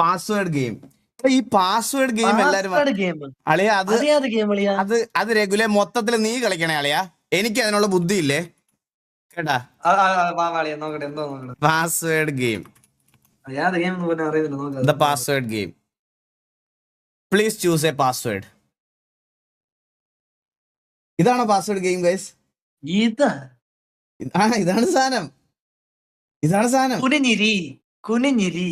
Password game. ഈ password game എല്ലാരും അളിയാ അത് റെഗുലർ മൊത്തത്തിൽ നീ കളിക്കണേ അളിയാ. എനിക്ക് അതിനുള്ള ബുദ്ധിയില്ലേ കേട്ടാ. Password game, the password game. Please choose A password. ഇതാണോ പാസ്വേഡ് ഗെയിം ഗൈസ്? ഇതാണ് സാധനം. കുനിഞ്ഞിരി.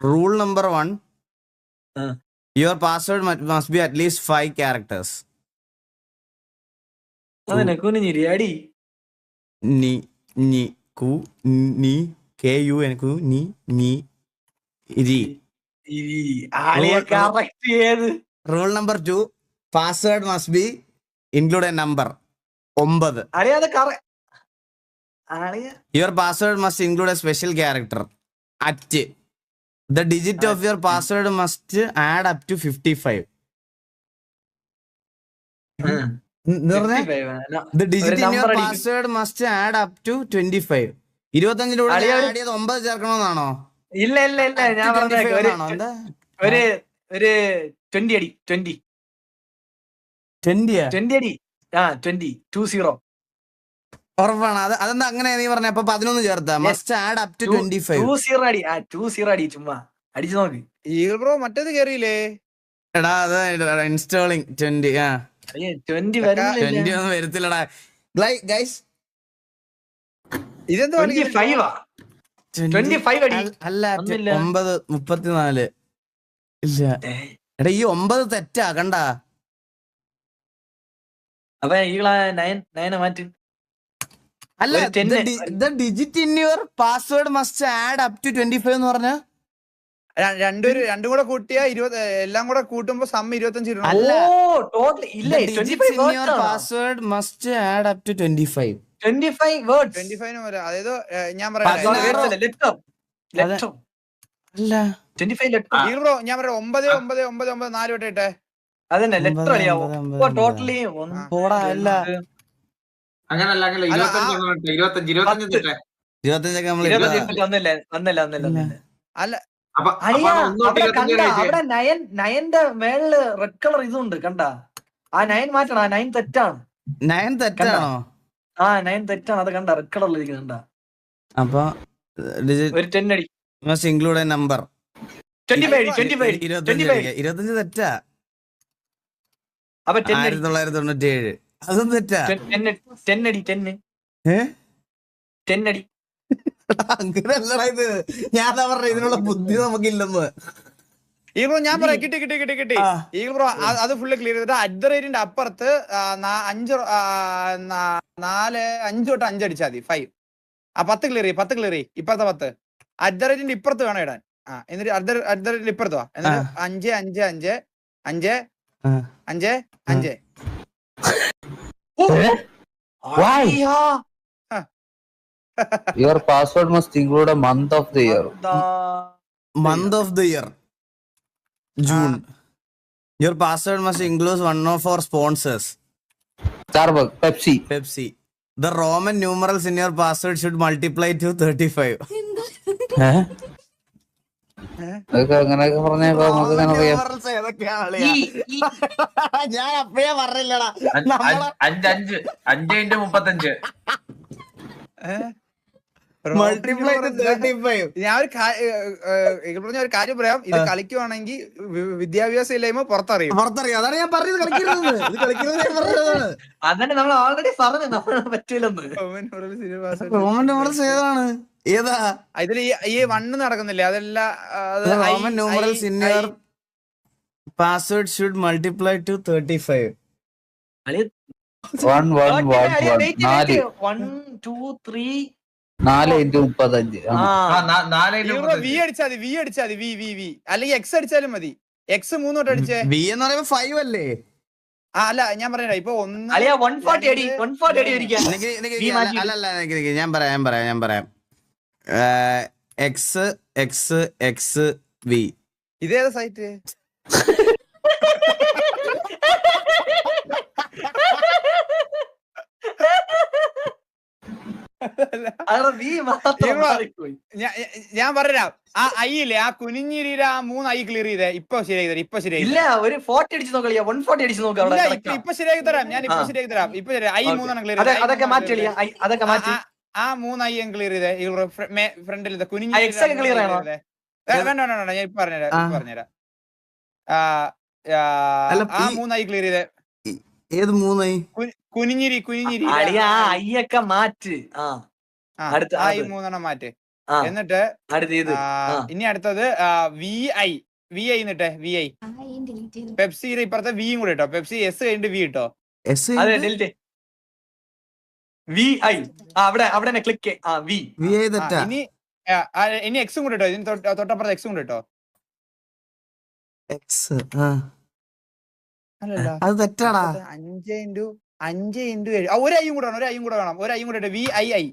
Rule number 1. Your password must be at least 5 characters. കുനിഞ്ഞിരി അടി. Ni ku ni kun ku ni ri. Rule number 2. Password must be include a number. 9. Your password must include a special character. At. The digit of your password must add up to 55. The digit in your password must add up to 25. 25 add ചെയ്ത് 9 ചേർക്കണമെന്നാണോ? ഇല്ല ഞാൻ ഒരു 20 അടി. 20 അടി. 20. ഉറപ്പാണ്? അതെന്താ അങ്ങനെ നീ പറഞ്ഞ? അപ്പൊ 11 ചേർത്താ മസ്റ്റ് ആഡ് അപ് ടു 25. 20 അടി. 20 അടി. ചുമ്മാ അടിച്ചു നോക്ക്. ബ്രോ മറ്റേത് കേറിയില്ലേ? എടാ അത് ഇൻസ്റ്റാളിങ് 20. 20 ഒന്നും വരത്തില്ലടാ ഗൈസ്. ഇതെന്താ 25 അടി. അല്ല 9:34. ഇല്ല എടാ ഈ 9 തെറ്റാ കണ്ട. അപ്പൊ ഈ 9 മാറ്റി. അല്ല the digit in your password must add up to 25 എന്ന് പറഞ്ഞ രണ്ടും കൂടെ കൂട്ടിയാ 20. എല്ലാം കൂടെ കൂട്ടുമ്പോ സം 25. അല്ല digits in your password must add up to 25. 25 words. 25 അതായത് ഞാൻ പറയാം അല്ല 25 ലെറ്റർ. ബ്രോ ഞാൻ പറയാം 99994 തൊട്ടിട്ടെ. അതന്നെ ലെറ്റർ അടിയാവും ടോട്ടലി. അല്ല അങ്ങനല്ല 25 അല്ല അവിടെ നയന്റെ മേളില് റെഡ് കളർ ഇതുണ്ട് കണ്ട. ആ 9 മാറ്റണം. ആ 9 തെറ്റാണ്. 9 തെറ്റാണോ? 9 തെറ്റാണ്. അത് കണ്ട റെഡ് കളറിൽ ഇരിക്കുന്നുണ്ട. അപ്പൊ ഒരു 10 അടി. Must include a number. 25 തെറ്റാ. അപ്പൊ 1997 അതും തെറ്റാ. 10 അടി. 10 അടി. അങ്ങനെയല്ലടാ ഇത്. ഞാൻ പറഞ്ഞ ഇതിനുള്ള ബുദ്ധി നമുക്കില്ലെന്ന്. ബ്രോ ഞാൻ പറയാം കിട്ടി. ബ്രോ അത് ഫുള്ള് ക്ലിയർ ചെയ്തിട്ട് @ അപ്പുറത്ത് 5 തൊട്ട് 5 അടിച്ചാൽ മതി. 5 10 ക്ലിയർ ചെയ്യും. ഇപ്പുറത്തെ 10 @ ഇപ്പുറത്ത് വേണം ഇടാൻ. എന്നിട്ട് @ ഇപ്പുറത്ത് വാ. എന്നിട്ട് 5 5 5 5 5 5. Your password must include a month of the year. June. Your password must include one of our sponsors. Starbucks, Pepsi. The Roman numerals in your password should multiply to 35. അങ്ങനെയൊക്കെ പറഞ്ഞപ്പോ നമുക്ക് അറിയാം. ഞാൻ അപ്പഴേ പറഞ്ഞില്ലടാ. 5×35. Multiply to 35. ഞാൻ ഒരു കാര്യം പറയാം. ഇത് കളിക്കുവാണെങ്കിൽ വിദ്യാഭ്യാസം ഇല്ലായ്മ പുറത്തറിയും. അതാണ് ഞാൻ പറഞ്ഞത്. കളിക്കുന്നത് അതന്നെ നമ്മൾ ഓൾറെഡി പറഞ്ഞു നമ്മൾ പറ്റൂലെന്ന്. റോമൻ ന്യൂമറൽസ് ഏതാ ഇതിൽ ഈ 1 നടക്കുന്നില്ലേ? അതെല്ലാം Roman numerals in your password should multiply to 35. 1 1 1 4 V അടിച്ചാൽ വി അല്ലെങ്കിൽ എക്സ് അടിച്ചാലും മതി. എക്സ് 3 തൊട്ട് അടിച്ചേ. വി എന്ന് പറയുമ്പോ 5 അല്ലേ? അല്ല ഞാൻ പറഞ്ഞ ഇപ്പൊ 140 അടി. 140 അടി അടിക്കാൻ. അല്ല ഞാൻ പറയാം. X V. ഇതേതാ സൈറ്റ്? അവിടെ V മാത്രം മാറിപ്പോയി. ഞാൻ പറഞ്ഞുതരാം. ആ ഐ ഇല്ലേ, ആ കുനിഞ്ഞിരിയുടെ ആ 3 ഐ ക്ലിയർ ചെയ്തേ. ഇപ്പൊ ശരിയാക്കി തരാം. ഇപ്പൊ ശരിയാക്കി ഇല്ല, ഒരു 40 അടിച്ച് നോക്കളിയാ, 140 അടിച്ച് നോക്കാം അവിടെ. ഇപ്പൊ ശരിയാക്കി തരാം. ഞാൻ ഇപ്പൊ ശരിയാക്കി തരാം. ഇപ്പൊ ഐ 3 ക്ലിയർ ചെയ്തേ. അതൊക്കെ മാറ്റിയ, അതൊക്കെ മാറ്റി. ആ 3 ഐ ക്ലിയർ ചെയ്തേ. ഫ്രണ്ടിൽ കുനിഞ്ഞി ക്ലിയർ ആണോ? വേണ്ട ഞാൻ ഇപ്പൊ പറഞ്ഞുതരാം. ആ 3 ഐ ക്ലിയർ ചെയ്തേ. ഏത് 3 ഐ? കുനിഞ്ഞിരി അയ്യൊക്കെ മാറ്റ്. അടുത്ത 3 മാറ്റ്. എന്നിട്ട് ഇനി അടുത്തത് വി ഐ എന്നിട്ട് വി ഐ പെപ്സിയുടെ ഇപ്പുറത്തെ വിയും കൂടെ ഇട്ടോ. പെപ്സി എസ് കഴിഞ്ഞിട്ട് വി ഇട്ടോ. അവിടെ ക്ലിക്ക്. ഇനി എക്സും കൂടെ ഇട്ടോ. ഇതിന് തൊട്ടപ്പുറത്ത് എക്സും കൂടെ ഇട്ടോ. അല്ലല്ലോ, അത് തെറ്റാടാ. 5 into 7. ഒരു ഐയും കൂടെ വേണം. ഒരു ഐയും കൂടെ വി ഐ ഐ.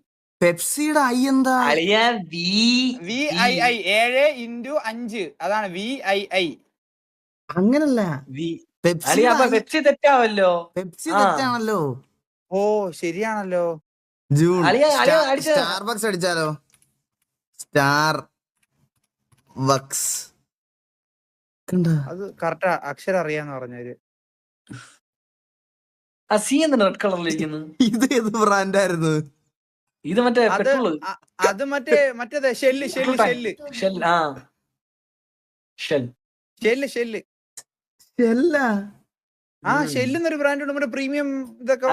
പെപ്സിയുടെ ഐ എന്താ? V I I 7 into 5. അതാണ് വി ഐ ഐ. അങ്ങനല്ല, പെപ്സി തെറ്റാവല്ലോ. പെപ്സി തെറ്റാണല്ലോ. ഓ ശരിയാണല്ലോ. ജൂൺ സ്റ്റാർബക്സ് അടിച്ചാലോ? സ്റ്റാർ വക്സ് അത് കറക്റ്റ് അക്ഷരം അറിയാന്ന് പറഞ്ഞവര്. സി എന്തിനാ റെഡ് കളറിലിരിക്കുന്നു? ഇത് ഏത് ബ്രാൻഡായിരുന്നു? ഇത് മറ്റേ അത് മറ്റേത് ഷെല്ല്. ആ ഷെല്ല് എന്നൊരു ബ്രാൻഡ് ഉണ്ട്. നമ്മുടെ പ്രീമിയം ഇതൊക്കെ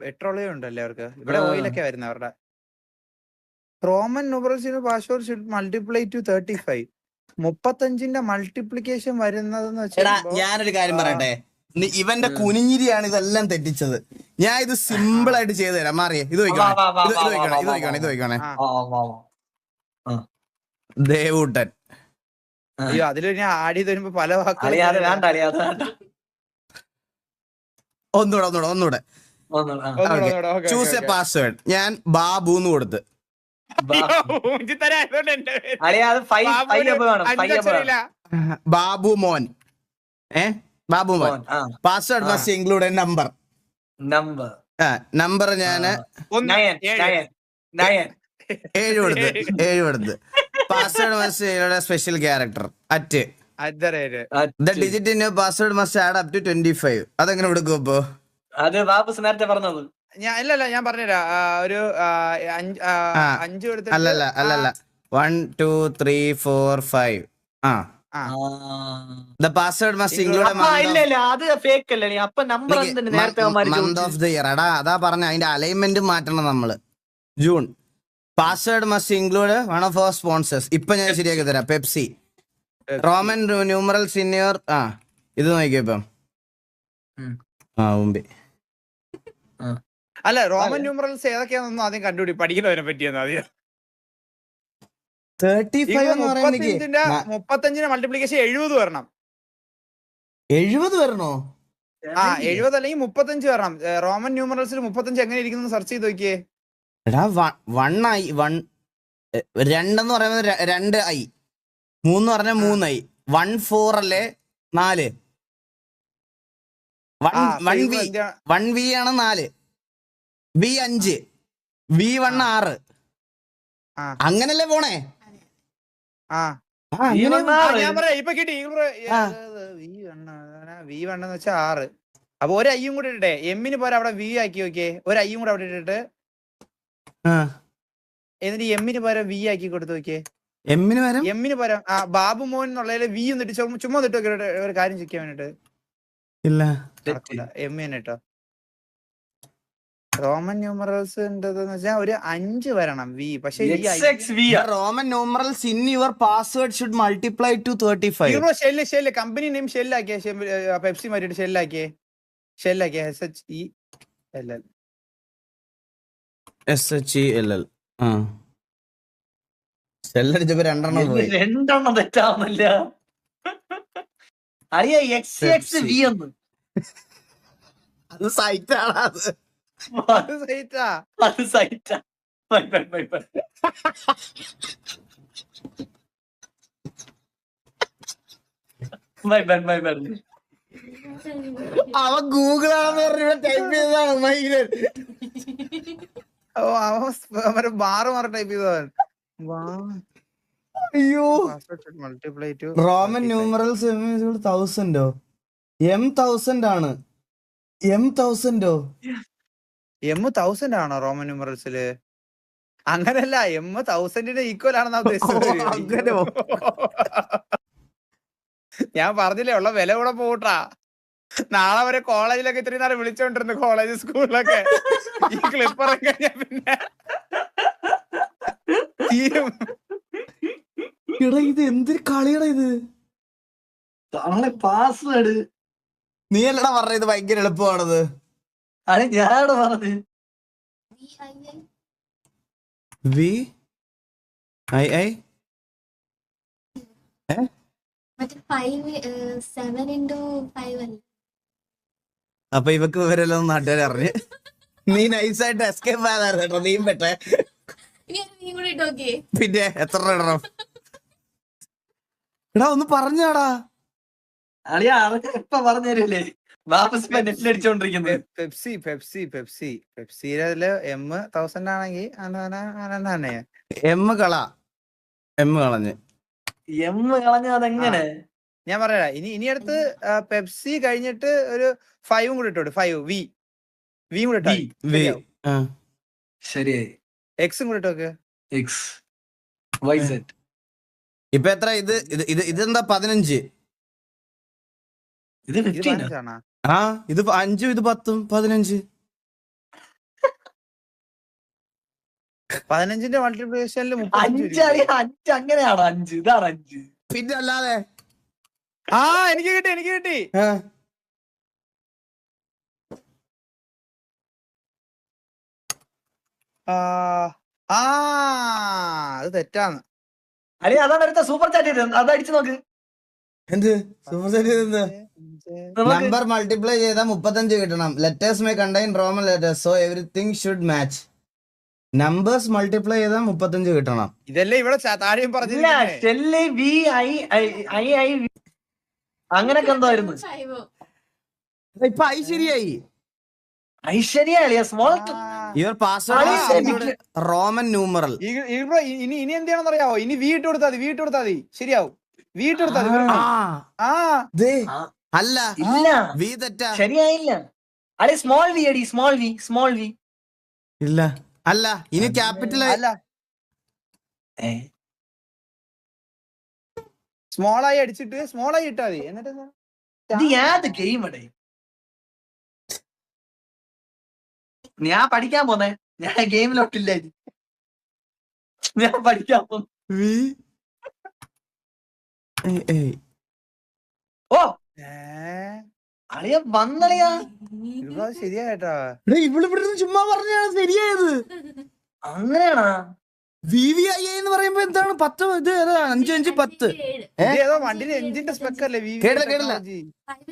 പെട്രോളേ ഉണ്ടല്ലേ അവർക്ക്. ഇവിടെ ഓയിലൊക്കെ വരുന്ന അവരുടെ. റോമൻ ന്യൂമറൽസിന് പാസ്വേഡ് ഷുഡ് മൾട്ടിപ്ലൈ ടു 35. 35ന്റെ മൾട്ടിപ്ലിക്കേഷൻ വരുന്നതെന്ന് വെച്ചാൽ ഞാനൊരു കാര്യം പറയട്ടെ. ഇവന്റെ കുനിഞ്ഞിരിയാണ് ഇതെല്ലാം തെറ്റിച്ചത്. ഞാൻ ഇത് സിമ്പിൾ ആയിട്ട് ചെയ്തു തരാം. മാറിയേ, ഇത് വയ്ക്കണേ. ദേവൂട്ടൻ. അയ്യോ, അതിൽ ഞാൻ ആഡ് ചെയ്ത് വരുമ്പോ പല വാക്കുകൾ. ഒന്നൂടെ ചൂസ് എ പാസ്വേഡ്. ഞാൻ ബാബു എന്ന് കൊടുത്ത്. ബാബു മോൻ. ബാബു മോൻ. Password must include a number. Number ഞാന് 7 കൊടുത്ത്. Password must special character at the digit in your password must add up to 25. അതെങ്ങനെ കൊടുക്കും ഇപ്പൊ? അത് വാപ്പസ് നേരത്തെ പറഞ്ഞത്. ഞാൻ പറഞ്ഞുതരാം. ഒരു 5 കൊടുത്ത്. അല്ലല്ല 1 2 3 4 5. The password must include a month of the year. അതാ പറഞ്ഞ അതിന്റെ അലൈൻമെന്റ് മാറ്റണം നമ്മള്. June. Password must include one of our sponsors. ഇപ്പൊ ഞാൻ ശരിയാക്കി തരാം. Pepsi. Roman numerals in your. ഇത് നോക്കിയോ ഇപ്പം. മുമ്പേ അല്ല, റോമൻ ന്യൂമറൽസ് ഏതൊക്കെയാണെന്നൊന്നും ആദ്യം കണ്ടുപിടി. പഠിക്കുന്നതിനെ പറ്റിയെന്ന് ആദ്യം. 35ന്റെ മൾട്ടിപ്ലിക്കേഷൻ 70 വരണം. 70 വരണോ? 70 അല്ലെങ്കിൽ 35 വരണം. റോമൻ ന്യൂമറൽസിൽ 35 എങ്ങനെ ഇരിക്കുന്നു സെർച്ച് ചെയ്ത് നോക്കിയേ. എടാ 1 ഐ 1 2 പറയുന്നത് 2 ഐ 3 പറഞ്ഞ 3 ഐ 1 4 അല്ലേ 4. 1 വി ആണ് 4. വി 5. വി 1 6. അങ്ങനല്ലേ പോണേ? ഞാൻ പറയാം ഇപ്പൊ കിട്ടി. വി 1 എന്ന് വെച്ചാൽ 6. അപ്പൊ ഒരു ഐയും കൂടെ ഇട്ടെ. എമ്മിന് പോരാ അവിടെ വി ആക്കി നോക്കിയേ. ഒരു ഐയും കൂടെ അവിടെ ഇട്ടിട്ട് എന്നിട്ട് എമ്മിന് പോരാ വി ആക്കി കൊടുത്തു നോക്കിയേ. എമ്മിന് പോരാ ബാബു മോൻ എന്നുള്ളതില് വി എന്നിട്ട് ചുമ്മാ ഇട്ട് നോക്കിയിട്ട് ഒരു കാര്യം ചെക്ക് ചെയ്യാൻ വേണ്ടിട്ട്. ഇല്ല, എമ്മിന് കേട്ടോ. റോമൻ ന്യൂമറൽസ് ഉണ്ടെന്ന് വെച്ചാൽ ഒരു 5 വരണം വി. പക്ഷെ Roman numerals in your password should multiply to 35. Shell company name ഷെല്ലാക്കിയേ. പെപ്സി മാറ്റിട്ട് ഷെല്ലാക്കിയേ. SHELL. ഷെല്ലടിച്ചപ്പോ 2 പോയി. 2 തെറ്റാവുന്നില്ല. അറിയാ XXV എന്ന്. അത് സൈറ്റാണ്. അത് സൈറ്റാ. അവൻ ഗൂഗിൾ ആണെന്ന് പറഞ്ഞ ടൈപ്പ് ചെയ്തതാണ് മൈഗ്രൻ. ഓ അവൻ ബാറ് ടൈപ്പ് ചെയ്തവൻ. അയ്യോ മൾട്ടിപ്ലൈ ടു റോമൻ ന്യൂമറൽസ് 1000ഓ M1000 ആണ്. M1000ഓ M1000 ആണോ റോമൻ ന്യൂമറൽസില്? അങ്ങനല്ല, M1000 ഈക്വൽ ആണെന്നാ ഉദ്ദേശിച്ചത്. അങ്ങനെയോ? ഞാൻ പറഞ്ഞില്ലേ ഉള്ള വില കൂടെ പോട്ടാ. നാളെ വരെ കോളേജിലൊക്കെ ഇത്രയും നേരം വിളിച്ചോണ്ടിരുന്നു, കോളേജ് സ്കൂളിലൊക്കെ. ഈ ക്ലിപ്പർ കഴിഞ്ഞ പിന്നെ എടാ ഇത് എന്തൊരു കളിയടാ ഇത്. പാസ്വേഡ് നീ അല്ലടാ പറഞ്ഞ ഇത് ഭയങ്കര എളുപ്പമാണത്. അത് ഞാനാണ് പറഞ്ഞത്. VII അപ്പൊ ഇവക്ക് ഇവരെല്ലാം നാട്ടുകാരെ അറിഞ്ഞ് നീ നൈസായിട്ട് എസ്കേപ്പ് ആയതായിരുന്നു കേട്ടോ. നീയും പെട്ടെ. പിന്നെ എത്ര ഇടണം? എടാ ഒന്ന് പറഞ്ഞാടാ. അളിയാ അതൊക്കെ ഇപ്പൊ പറഞ്ഞല്ലേ. വാപ്പസ് ഇപ്പൊ നെറ്റിൽ അടിച്ചോണ്ടിരിക്കുന്നത്. പെപ്സിയില് M1000 ആണെങ്കിൽ തന്നെ M കളഞ്ഞ് എം കളഞ്ഞ അതെങ്ങനെ? ഞാൻ പറയാ. ഇനി അടുത്ത് പെപ്സി കഴിഞ്ഞിട്ട് ഒരു 5 കൂടെ ഇട്ടോട്ട്. 5 V കൂടെ ഇട്ടോ. ശരിയായി. എക്സും കൂടെ ഇട്ടോക്ക്. X Y set. ഇപ്പൊ എത്ര? ഇതെന്താ 15? ഇത് 15 ആണോ? ആ ഇത് 5, ഇത് 10, 15. 15ന്റെ മൾട്ടിപ്ലിക്കേഷനിൽ 5 അങ്ങനെയാണോ? 5 ഇതാണ് 5. പിന്നെ അല്ലാതെ എനിക്ക് കിട്ടി. അത് തെറ്റാണ്. അളി അതാണ് അടുത്ത സൂപ്പർ ചാറ്റ് ചെയ്തത്. അത് അടിച്ചു നോക്ക്. എന്ത് സൂപ്പർ സെറ്റ്? നമ്പർ മൾട്ടിപ്ലൈ ചെയ്താൽ 35 കിട്ടണം. Letters may contain Roman letters so everything should match. Numbers multiply ചെയ്താൽ 35 കിട്ടണം. ഇതല്ലേ ഇവിടെ താഴെയും പറഞ്ഞില്ല. അങ്ങനൊക്കെ എന്തായിരുന്നു? ഇപ്പൊ ഐ ശരിയായി. Aishwarya small your password Roman numeral. ഇനി എന്ത് ചെയ്യണമെന്ന് അറിയാവോ? ഇനി വീട്ട് കൊടുത്താൽ മതി. ശരിയാവും. വീട്ട് കൊടുത്താൽ അല്ല ഇല്ല, വി തെറ്റാ. ശരിയായില്ല. അല്ലെ സ്മോൾ വി അടി. സ്മോൾ വി ഇല്ല. അല്ല ഇനി ക്യാപിറ്റൽ അല്ല, സ്മോൾ ആയി അടിച്ചിട്ട് സ്മോൾ ആയി ഇട്ടാ മതി. എന്നിട്ട് ഇത് ഏത് ഗെയിം അടേ? ഞാൻ പഠിക്കാൻ പോന്നേ. ഞാൻ ഗെയിമിലോട്ടില്ല. ഞാൻ പഠിക്കാൻ പോന്നു. ഓ അളിയ വന്നളിയാ. ശരിയായിട്ടാ. ഇവിടെ ചുമ്മാ പറഞ്ഞാണ് ശരിയായത്. അങ്ങനെയാണോ? VVII എന്ന് പറയുമ്പോ എന്താണ്? 10 ഇത് 5 5 10. ഏതോ വണ്ടിന്റെ എഞ്ചിന്റെ സ്പെക്ക് അല്ലേ? കേട്ടില്ല 5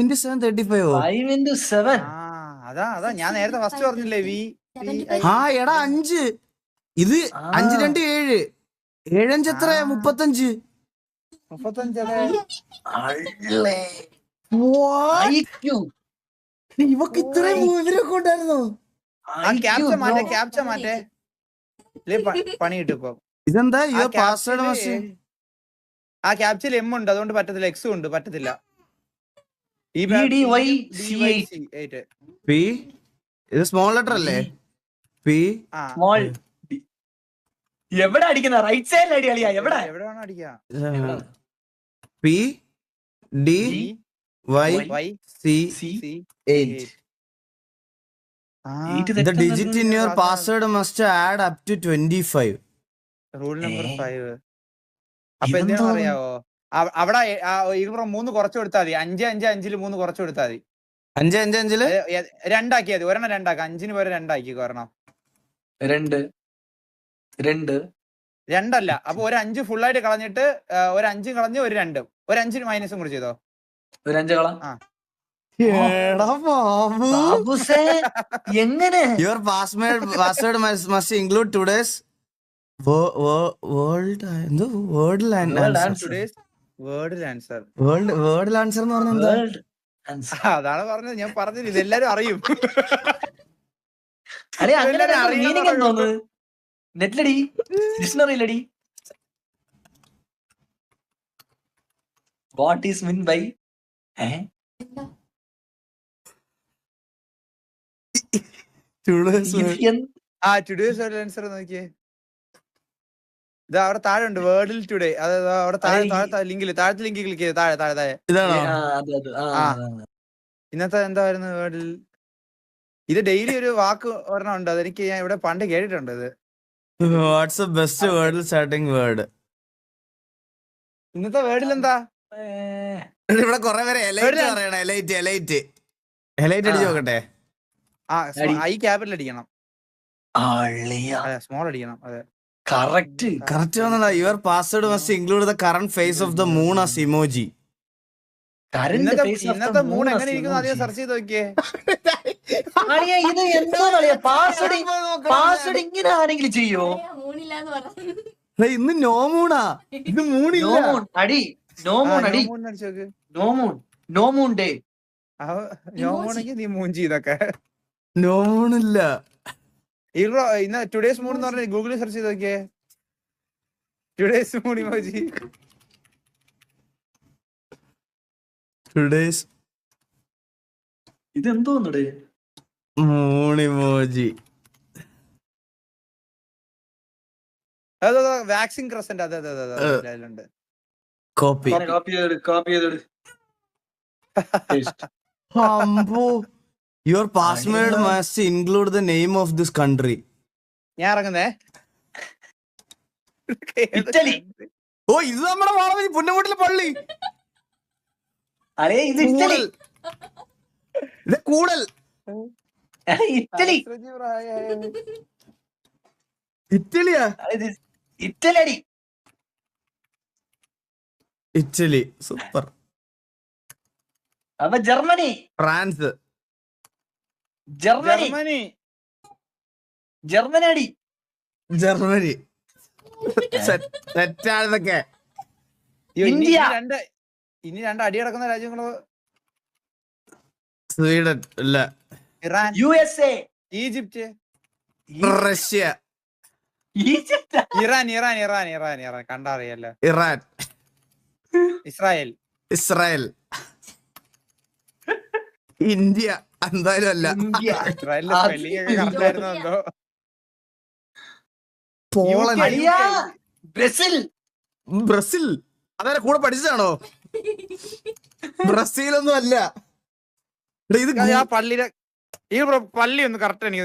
into 7 35. 5 into 7. അതാ ഞാൻ നേരത്തെ ഫസ്റ്റ് പറഞ്ഞില്ലേ ആ എടാ 5. ഇത് 5 2 7. 7 5 എത്ര? 35. 35 ഇവക്ക് ഇത്രയും ഇവരൊക്കെ ഉണ്ടായിരുന്നോ? ക്യാപ്ച മാറ്റേ പണി കിട്ടും ഇപ്പൊ. ഇതെന്താ പാസ്വേഡ്? ആ ക്യാപ്ചയിൽ M ഉണ്ട്, അതുകൊണ്ട് പറ്റത്തില്ല. X ഉണ്ട്, പറ്റത്തില്ല. P ഇത് സ്മോൾ ലെറ്റർ അല്ലേ? P സ്മോൾ എവിടെ അടിക്കുന്ന? റൈറ്റ് സൈഡിൽ അടി. അളിയാ എവിടെ വേണം അടിക്കാ? P D Y C 8. The digit in your password must add up to 25. Rule number 5. അപ്പൊ എന്താണെന്ന് അറിയാവോ? അവിടെ 3 കുറച്ചു കൊടുത്താൽ മതി. 5 5 5 3 കുറച്ചു കൊടുത്താൽ മതി. 5 5 5 2 ഒരെണ്ണം 2 ആക്കാം. 5 പകരം 2 ആക്കി. ഒരെണ്ണം 2 അല്ല. അപ്പൊ ഒരു 5 ഫുൾ ആയിട്ട് കളഞ്ഞിട്ട് ഒരു 5 കളഞ്ഞ് ഒരു 2 ഒരു 5 മൈനസും കൂടി ചെയ്തോ. ഒരു 5 കള. എങ്ങനെ? Your password must include today's world and വേർഡിൽ ആൻസർ. വേർഡ് ആൻസർ എന്ന് പറഞ്ഞാൽ എന്താ? World answer. അതാണ് പറഞ്ഞത്, ഞാൻ പറഞ്ഞില്ല ഇതെല്ലാരും അറിയും. അല്ലെ അങ്ങനെ ഇതെല്ലാരും അറിയുന്ന മീനിങ് എന്തോന്ന്? നെറ്റിലടി, ഡിക്ഷണറിയിലടി. വാട്ട് ഈസ് മീൻ ബൈ ആ ടുഡേസ് വേർഡിൽ ആൻസർ നോക്കിയേ. ഇത് അവിടെ താഴെ ഉണ്ട് വേർഡിൽ ടുഡേ. അതായത് അവിടെ താഴത്തെ ലിങ്കിൽ ക്ലിക്ക് ചെയ്ത് താഴെ ഇതാണോ? ഇന്നത്തെ എന്തായിരുന്നു വേർഡിൽ? ഇത് ഡെയിലി ഒരു വാക്ക് ഒരെണ്ണം ഉണ്ട്, അതെനിക്ക് ഞാൻ ഇവിടെ പണ്ട് കേട്ടിട്ടുണ്ട്. ഇത് what's the best word starting word? ഇന്നത്തെ വേർഡിൽ എന്താ? ഇവിടെ കൊറേ പേര് എലൈറ്റ് പറയണം. എലൈറ്റ് അടിച്ചു നോക്കട്ടെ. ആ ഐ ക്യാപിറ്റൽ അടിക്കണം, സ്മോൾ അടിക്കണം. അതെ കറക്റ്റ്. കറക്റ്റ് വന്നതാ. Your password must include the current phase of the moon as emoji. ഇന്നത്തെ മൂൺ എങ്ങനെ ഇരിക്കുന്നു ആദ്യം സെർച്ച് ചെയ്ത് നോക്കിയേ. ഇത് എന്തോ പാസ്വേഡ് ഇങ്ങനെ ആരെങ്കിലും ചെയ്യോ? ഇന്ന് നോ മൂണാ, ഇത് മൂണില്ല. നോ മൂൺ അടി, നോ മൂൺ അടി, അടിച്ചു നോക്ക്. No moon day. നോ മൂണെങ്കിൽ നീ മൂൺ ചെയ്തൊക്കെ. നോ മൂണില്ല. ഇന്ന് ടുഡേസ് മൂൺ എന്ന് പറഞ്ഞ ഗൂഗിളിൽ സെർച്ച് ചെയ്ത് നോക്കിയേ. Today's moon emoji. ടുഡേസ് ഇതെന്തോന്നടേ മൂൺ ഇമോജി. അതെ വാക്സിൻ ക്രസന്റ്. അതെ അതിലുണ്ട്. കോപ്പി. കോപ്പി ചെയ്തെടു. Your password must include the name of this country. ഞാൻ ഇറങ്ങുന്നേ. ഇറ്റലി. ഓ ഇത് നമ്മുടെ വാളവി പുന്നമൂട്ടിലെ പള്ളി. അരേ ഇത് ഇറ്റലി. ഇത് കൂടൽ. ഇറ്റലി. ഇറ്റലിയാ? ഇറ്റലി അടി. Italy super. അപ്പൊ ജർമ്മനി. ഫ്രാൻസ്. ജർമ്മനി അടി. ജർമ്മനി തെറ്റാണിതൊക്കെ. ഇന്ത്യ. ഇനി രണ്ട് അടി കിടക്കുന്ന രാജ്യങ്ങള്. സ്വീഡൻ ഇല്ല. Iran. USA. Egypt. Russia. Egypt. Iran കണ്ടറിയല്ലോ. ഇറാൻ. ഇസ്രായേൽ. ഇന്ത്യ എന്തായാലും അല്ല. ഇസ്രായേലിന്റെ സ്പെല്ലിംഗ് ഒക്കെ കറക്റ്റ് ആയിരുന്നു എന്തോ. പോളണ്ട്. ബ്രസീൽ. അതാരെ കൂടെ പഠിച്ചതാണോ? ബ്രസീലൊന്നും അല്ല. ഇത് ആ പള്ളിയിലെ ഈ പള്ളി ഒന്ന് കറക്റ്റ് എനിക്ക്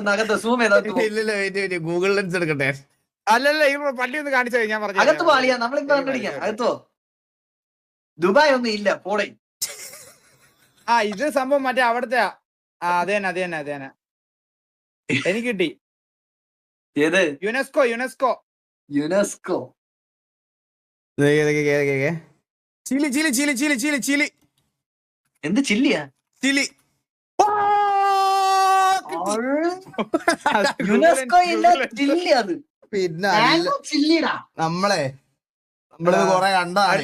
അകത്ത് സൂം ചെയ്ത് ഇല്ല ഗൂഗിൾ ലെൻസ് എടുക്കട്ടെ. അല്ലല്ല ഈ പള്ളി ഒന്ന് കാണിച്ചാൽ ഞാൻ പറഞ്ഞു. അകത്ത് പാളിയാ നമ്മളിപ്പോ കണ്ടുപിടിക്കാം. അകത്തോ ദുബായ് ഒന്നും ഇല്ല പോളെ. ആ ഇത് സംഭവം മറ്റേ അവിടുത്തെ. അത് തന്നെ എനിക്ക് കിട്ടി. ഏത്? യുനെസ്കോ. ചിലി. എന്ത് ചില്ലിയാ? ചിലി. യുനെസ്കോ ഇല്ല, ചില്ലി. അത് പിന്നെ ചില്ലിടാ. നമ്മള് കൊറേ കണ്ടാണ്.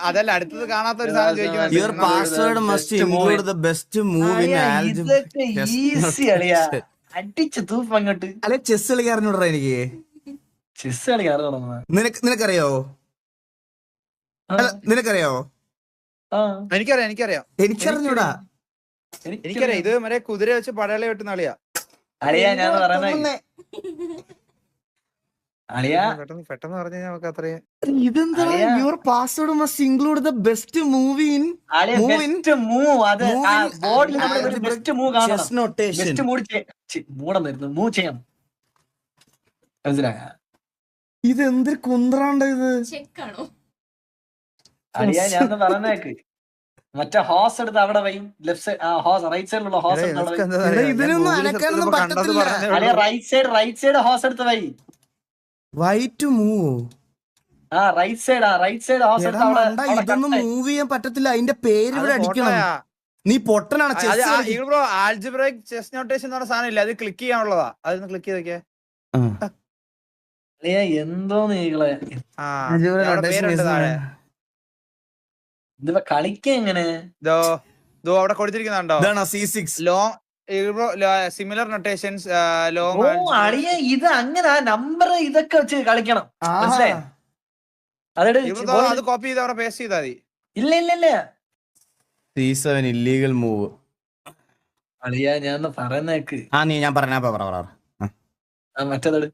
അതല്ല അടുത്തത് കാണാത്ത ഒരു സാധനം ചോദിക്കുന്നത്. Your password must include the best move in ഇതൊക്കെ ഈസി അളിയാ. അടിച്ച് തൂപ്പ് അങ്ങോട്ട്. അല്ലെ ചെസ് കളി അറിഞ്ഞൂടാ എനിക്ക്. ചെസ് കളി അറിയാം. നിനക്കറിയാവോ? എനിക്കറിയാം. എനിക്കറിഞ്ഞൂടാ. എനിക്കറിയാം. ഇത് മറ്റേ കുതിര വെച്ച് പടയാളി വെട്ടുന്ന അളിയാ. അളിയാ ഞാൻ പറയുന്നേ അളിയാ പെട്ടെന്ന് പറഞ്ഞു നമുക്ക് അത്രയും. ഇതെന്താ? Your password must include the best move in best move. അത് ബോർഡിൽ ബെസ്റ്റ് മൂവ് കാണണം. Chess notation. ബെസ്റ്റ് മൂവ് ചെയ്യണം. മനസ്സിലായ? ഇതെന്തൊരു കുന്ത്രാണ്ട ഇത്. അളിയാ ഞാൻ പറഞ്ഞേക്ക്. മറ്റേ ഹോസ് എടുത്ത് അവിടെ വൈ. ലെഫ്റ്റ് സൈഡ് ഹോസ്, റൈറ്റ് സൈഡിലുള്ള ഹോസ് ഇതിനൊന്നും അനക്കാനൊന്നും പറ്റത്തില്ല. അളിയാ റൈറ്റ് സൈഡ് ഹോസ് എടുത്ത് വൈ. White move. Right side horse എടുത്ത് അവിടെ. ഇതൊന്നും മൂവ് ചെയ്യാൻ പറ്റത്തില്ല. അതിന്റെ പേര് ഇവിടെ അടിക്കണം. നീ പൊട്ടനാണ്. ആൽജിബ്രൈക് ചെസ് നോട്ടേഷൻ എന്ന് പറഞ്ഞ സാധനം ഇല്ല. അത് ക്ലിക്ക് ചെയ്യാനുള്ളതാ. അതൊന്ന് ക്ലിക്ക് ചെയ്തേ. അളിയാ എന്തോന്ന് ഈകളെ ആ അജൂബിന്റെ അവിടെ rotation പേരുണ്ട് is താഴെ. ഇതിപ്പോ കളിക്ക എങ്ങനെ ദോ ദോ അവിടെ കൊടുത്തിരിക്കുന്നുണ്ടോ? ഇതാണോ C6? ലോങ് സിമിലർ നൊട്ടേഷൻസ് ഓ ലോങ് അളിയ ഇത് അങ്ങനെ നമ്പർ ഇതൊക്കെ വെച്ച് കളിക്കണം മനസ്സിലായോ? അതെട് അത് കോപ്പി ചെയ്ത് അവിടെ പേസ്റ്റ് ചെയ്താൽ മതി. ഇല്ല ഇല്ല ഇല്ല C7 ഇല്ലീഗൽ മൂവ്. അളിയ ഞാൻ പറയുന്നേക്ക് ഞാൻ പറഞ്ഞ പറ. മറ്റേതെട്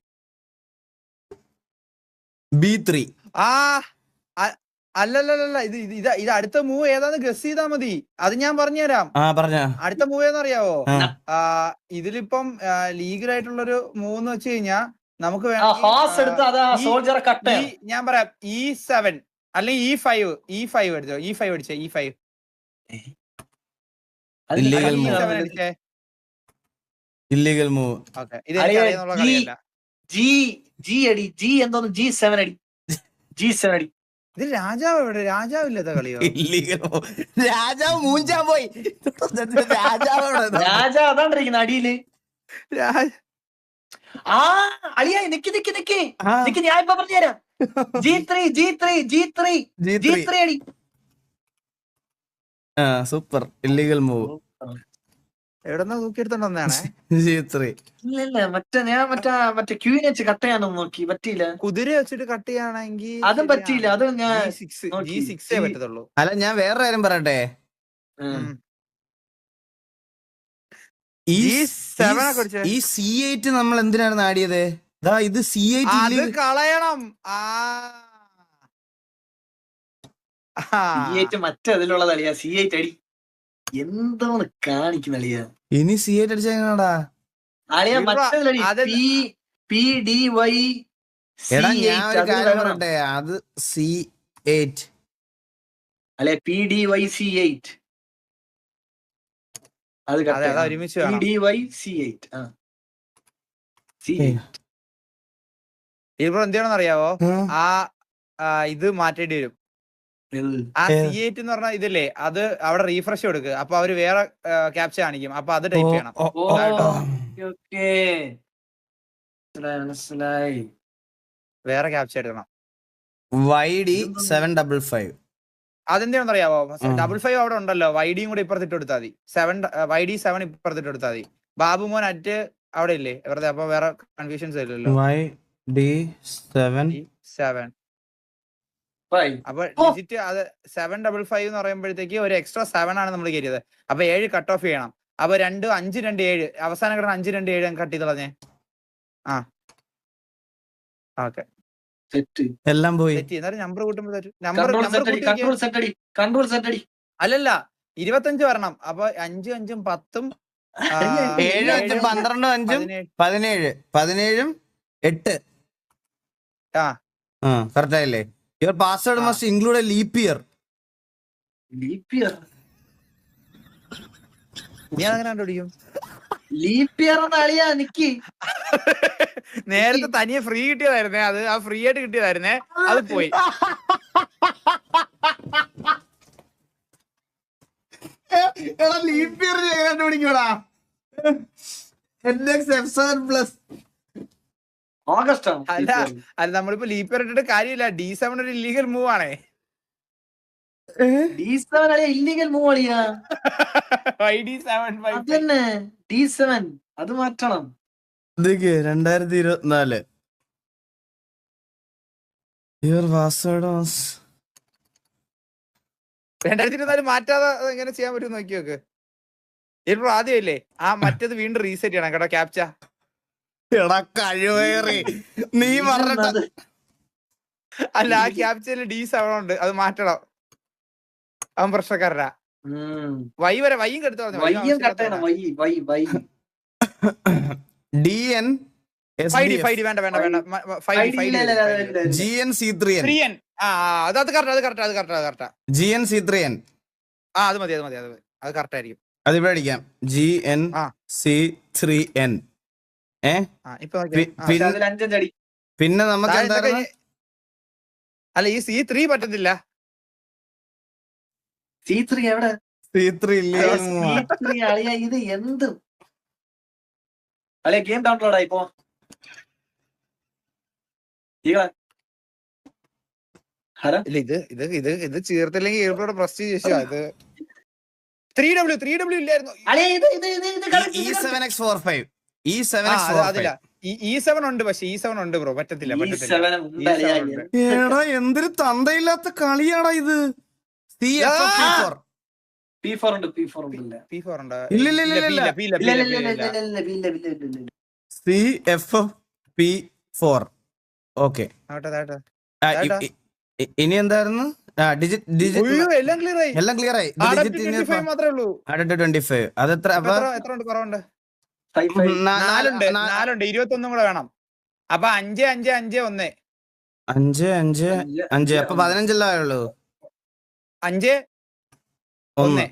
B3. ആ അല്ലല്ലല്ല ഇത് അടുത്ത മൂവ് ഏതാന്ന് ഗസ് ചെയ്താ മതി. അത് ഞാൻ പറഞ്ഞുതരാം. പറഞ്ഞ അടുത്ത മൂവ് ഏതെന്നറിയാവോ? ഇതിലിപ്പം ലീഗലായിട്ടുള്ളൊരു മൂവ് എന്ന് വെച്ച് കഴിഞ്ഞാ നമുക്ക് ഹോസ് എടുത്ത് അതാ സോൾജറെ കട്ട് ഞാൻ പറയാം E7 അല്ലെങ്കിൽ E5 അടിച്ചോ. E5 അടിച്ചേ. E5 illegal move. E7 അടിച്ചേ. Illegal move. ഓക്കെ ഇത് എനിക്കറിയാന്നുള്ള കളിയല്ല. ജി അടി ജി എന്തോന്ന് G7 അടി G7 അടി. ഇത് രാജാവ് എവിടെ? രാജാവില്ലാത്ത കളിയോ? Illegal move. രാജാവ് മൂഞ്ചാൻ പോയി. രാജാവ് രാജാ അതാണ്ടിരിക്കുന്ന അടിയില്. ആ അളിയ നിക്ക് ഞാൻ ഇപ്പൊ പറഞ്ഞുതരാം. G3 അടി. സൂപ്പർ. Illegal move. എവിടെന്നാ തൂക്കിയെടുത്തോണ്ടാണ്? G3. ഇല്ല മറ്റേ ക്യൂനെ വെച്ച് കട്ട് ചെയ്യാനൊന്നും നോക്കി പറ്റിയില്ല. കുതിര വെച്ചിട്ട് കട്ട് ചെയ്യാണെങ്കിൽ അതും പറ്റിയില്ല. അത് ഞാൻ G6 പറ്റത്തുള്ളൂ. അല്ല ഞാൻ വേറെ കാര്യം പറയട്ടെ. ഈ C8 നമ്മൾ എന്തിനാണ് നാടിയത്? ഇത് C8 അത് കളയണം. മറ്റേ അതിലുള്ളത് അളിയാ. C8 അടി എന്തോന്ന് കാണിക്കുന്ന അളിയാ. ഇനി C8 അടിച്ചാ എങ്ങനെയാടാ? അളിയാ മറ്റേതിലടി PDY എടാ ഞാൻ ഒരു കാര്യം പറയട്ടെ. അത് C8 അല്ലെ PDY C8 അത് ഒരുമിച്ച് PDY C8 ഇവിടെ എന്തിനാണെന്ന് അറിയാവോ? ഇത് മാറ്റേണ്ടി വരും. ആ C8 എന്ന് പറഞ്ഞ ഇതില്ലേ, അത് അവിടെ റീഫ്രഷ് കൊടുക്കുക. അപ്പൊ അവര് വേറെ ക്യാപ്ച കാണിക്കും. അപ്പൊ അത് ടൈപ്പ് ചെയ്യണം. മനസ്സിലായി. വേറെ ക്യാപ്ച എടുക്കണം. YD 755. അതെന്താണെന്ന് അറിയാവോ? 55 അവിടെ ഉണ്ടല്ലോ. YDയും കൂടെ ഇപ്പുറത്തിട്ട് കൊടുത്താൽ മതി. YD 7 ഇപ്പുറത്തിട്ട് കൊടുത്താൽ മതി. ബാബുമോൻ അറ്റ് അവിടെ ഇല്ലേ വെറുതെ. അപ്പൊ വേറെ കൺഫ്യൂഷൻസ് ഇല്ലല്ലോ. YD 7. അപ്പൊ ഡിജിറ്റ് അത് 755 എന്ന് പറയുമ്പോഴത്തേക്ക് ഒരു എക്സ്ട്രാ 7 ആണ് നമ്മൾ കയറിയത്. അപ്പൊ 7 കട്ട് ഓഫ് ചെയ്യണം. അപ്പൊ 2 5 2 7 അവസാനം കിടന്ന 5 2 7 കട്ട് ചെയ്ത് കളഞ്ഞേ. ഓക്കെ എല്ലാം പോയി. നമ്പർ കൂട്ടുമ്പോ അല്ലല്ല 25 വരണം. അപ്പൊ 5 5 10 7 5 12 5 17 17 8. കറക്റ്റ് ആയില്ലേ? Your password must include a leap year. ഞാൻ അങ്ങനെ കണ്ടുപിടിക്കും. ലീപ് ഇയർ അളിയാ നിക്ക്. നേരത്തെ തനിയെ ഫ്രീ കിട്ടിയതായിരുന്നേ. അത് ആ ഫ്രീ ആയിട്ട് കിട്ടിയതായിരുന്നേ. അത് പോയി. Leap year കണ്ടുപിടിക്കൂടാ. ഓഗസ്റ്റ് അല്ല നമ്മളിപ്പോ ലീപ്പ് ഇയർ ഇട്ടിട്ട് കാര്യമില്ല. D7 ഒരു ഇല്ലീഗൽ മൂവ് ആണേ. D7 അളിയാ ഇല്ലീഗൽ മൂവ് അളിയാ. YD 755 അതന്നെ D7 അത് മാറ്റണം. 2024. Your password was 2024 മാറ്റാതെ എങ്ങനെ ചെയ്യാൻ പറ്റും നോക്കി നോക്ക്. ഇപ്പൊ ആദ്യമില്ലേ മറ്റേത് വീണ്ടും റീസെറ്റ് ചെയ്യണം കേട്ടോ. ക്യാപ്ച കഴിവേറി നീ പറഞ്ഞത്. അല്ല ആ ക്യാപ്ചയില് D7 ഉണ്ട്. അത് മാറ്റണം. അവൻ പ്രശ്നക്കാരനാ. വൈയും കെടുത്തു DN വേണ്ട GN C3N. അത് കറക്റ്റാ. GN C3N. അത് മതി. അത് കറക്റ്റ് ആയിരിക്കും. അതിവിടെ അടിക്കാം. GN C3N. പിന്നെ നമുക്ക് അല്ല ഈ C3 പറ്റത്തില്ല. C3 എവിടെ? C3 അളിയാ ഇത് എന്ത് അളിയാ? ഗെയിം ഡൗൺലോഡ് ആയിപ്പോ ഹലോ ഇല്ല ഇത് ചേർത്തില്ലെങ്കിൽ ഈഗിളോടെ പ്രസ്റ്റീജ് ഇഷ്യൂ ഇത് 3W ഇല്ലായിരുന്നു. അളിയ ഇത് E7X45 അതില്ല E7 ഉണ്ട്, പക്ഷെ E7 ഉണ്ട് ബ്രോ, പറ്റത്തില്ല. എടാ എന്തൊരു തന്തയില്ലാത്ത കളിയാടാ ഇത്. P4 ഉണ്ട് P4 ഉണ്ട്. CFP4. ഓക്കെ, ഇനി എന്തായിരുന്നു? എല്ലാം ക്ലിയർ ആയി. എല്ലാം ക്ലിയർ ആയി. 25 മാത്രമേ ഉള്ളൂ. 25 അതെത്ര? എത്ര ഉണ്ട്? കുറവുണ്ട്. 4 ഉണ്ട്. 21 കൂടെ വേണം. അപ്പൊ 5 5 5 1 5 5 5 അപ്പൊ 15 ആയുള്ളൂ. 5 1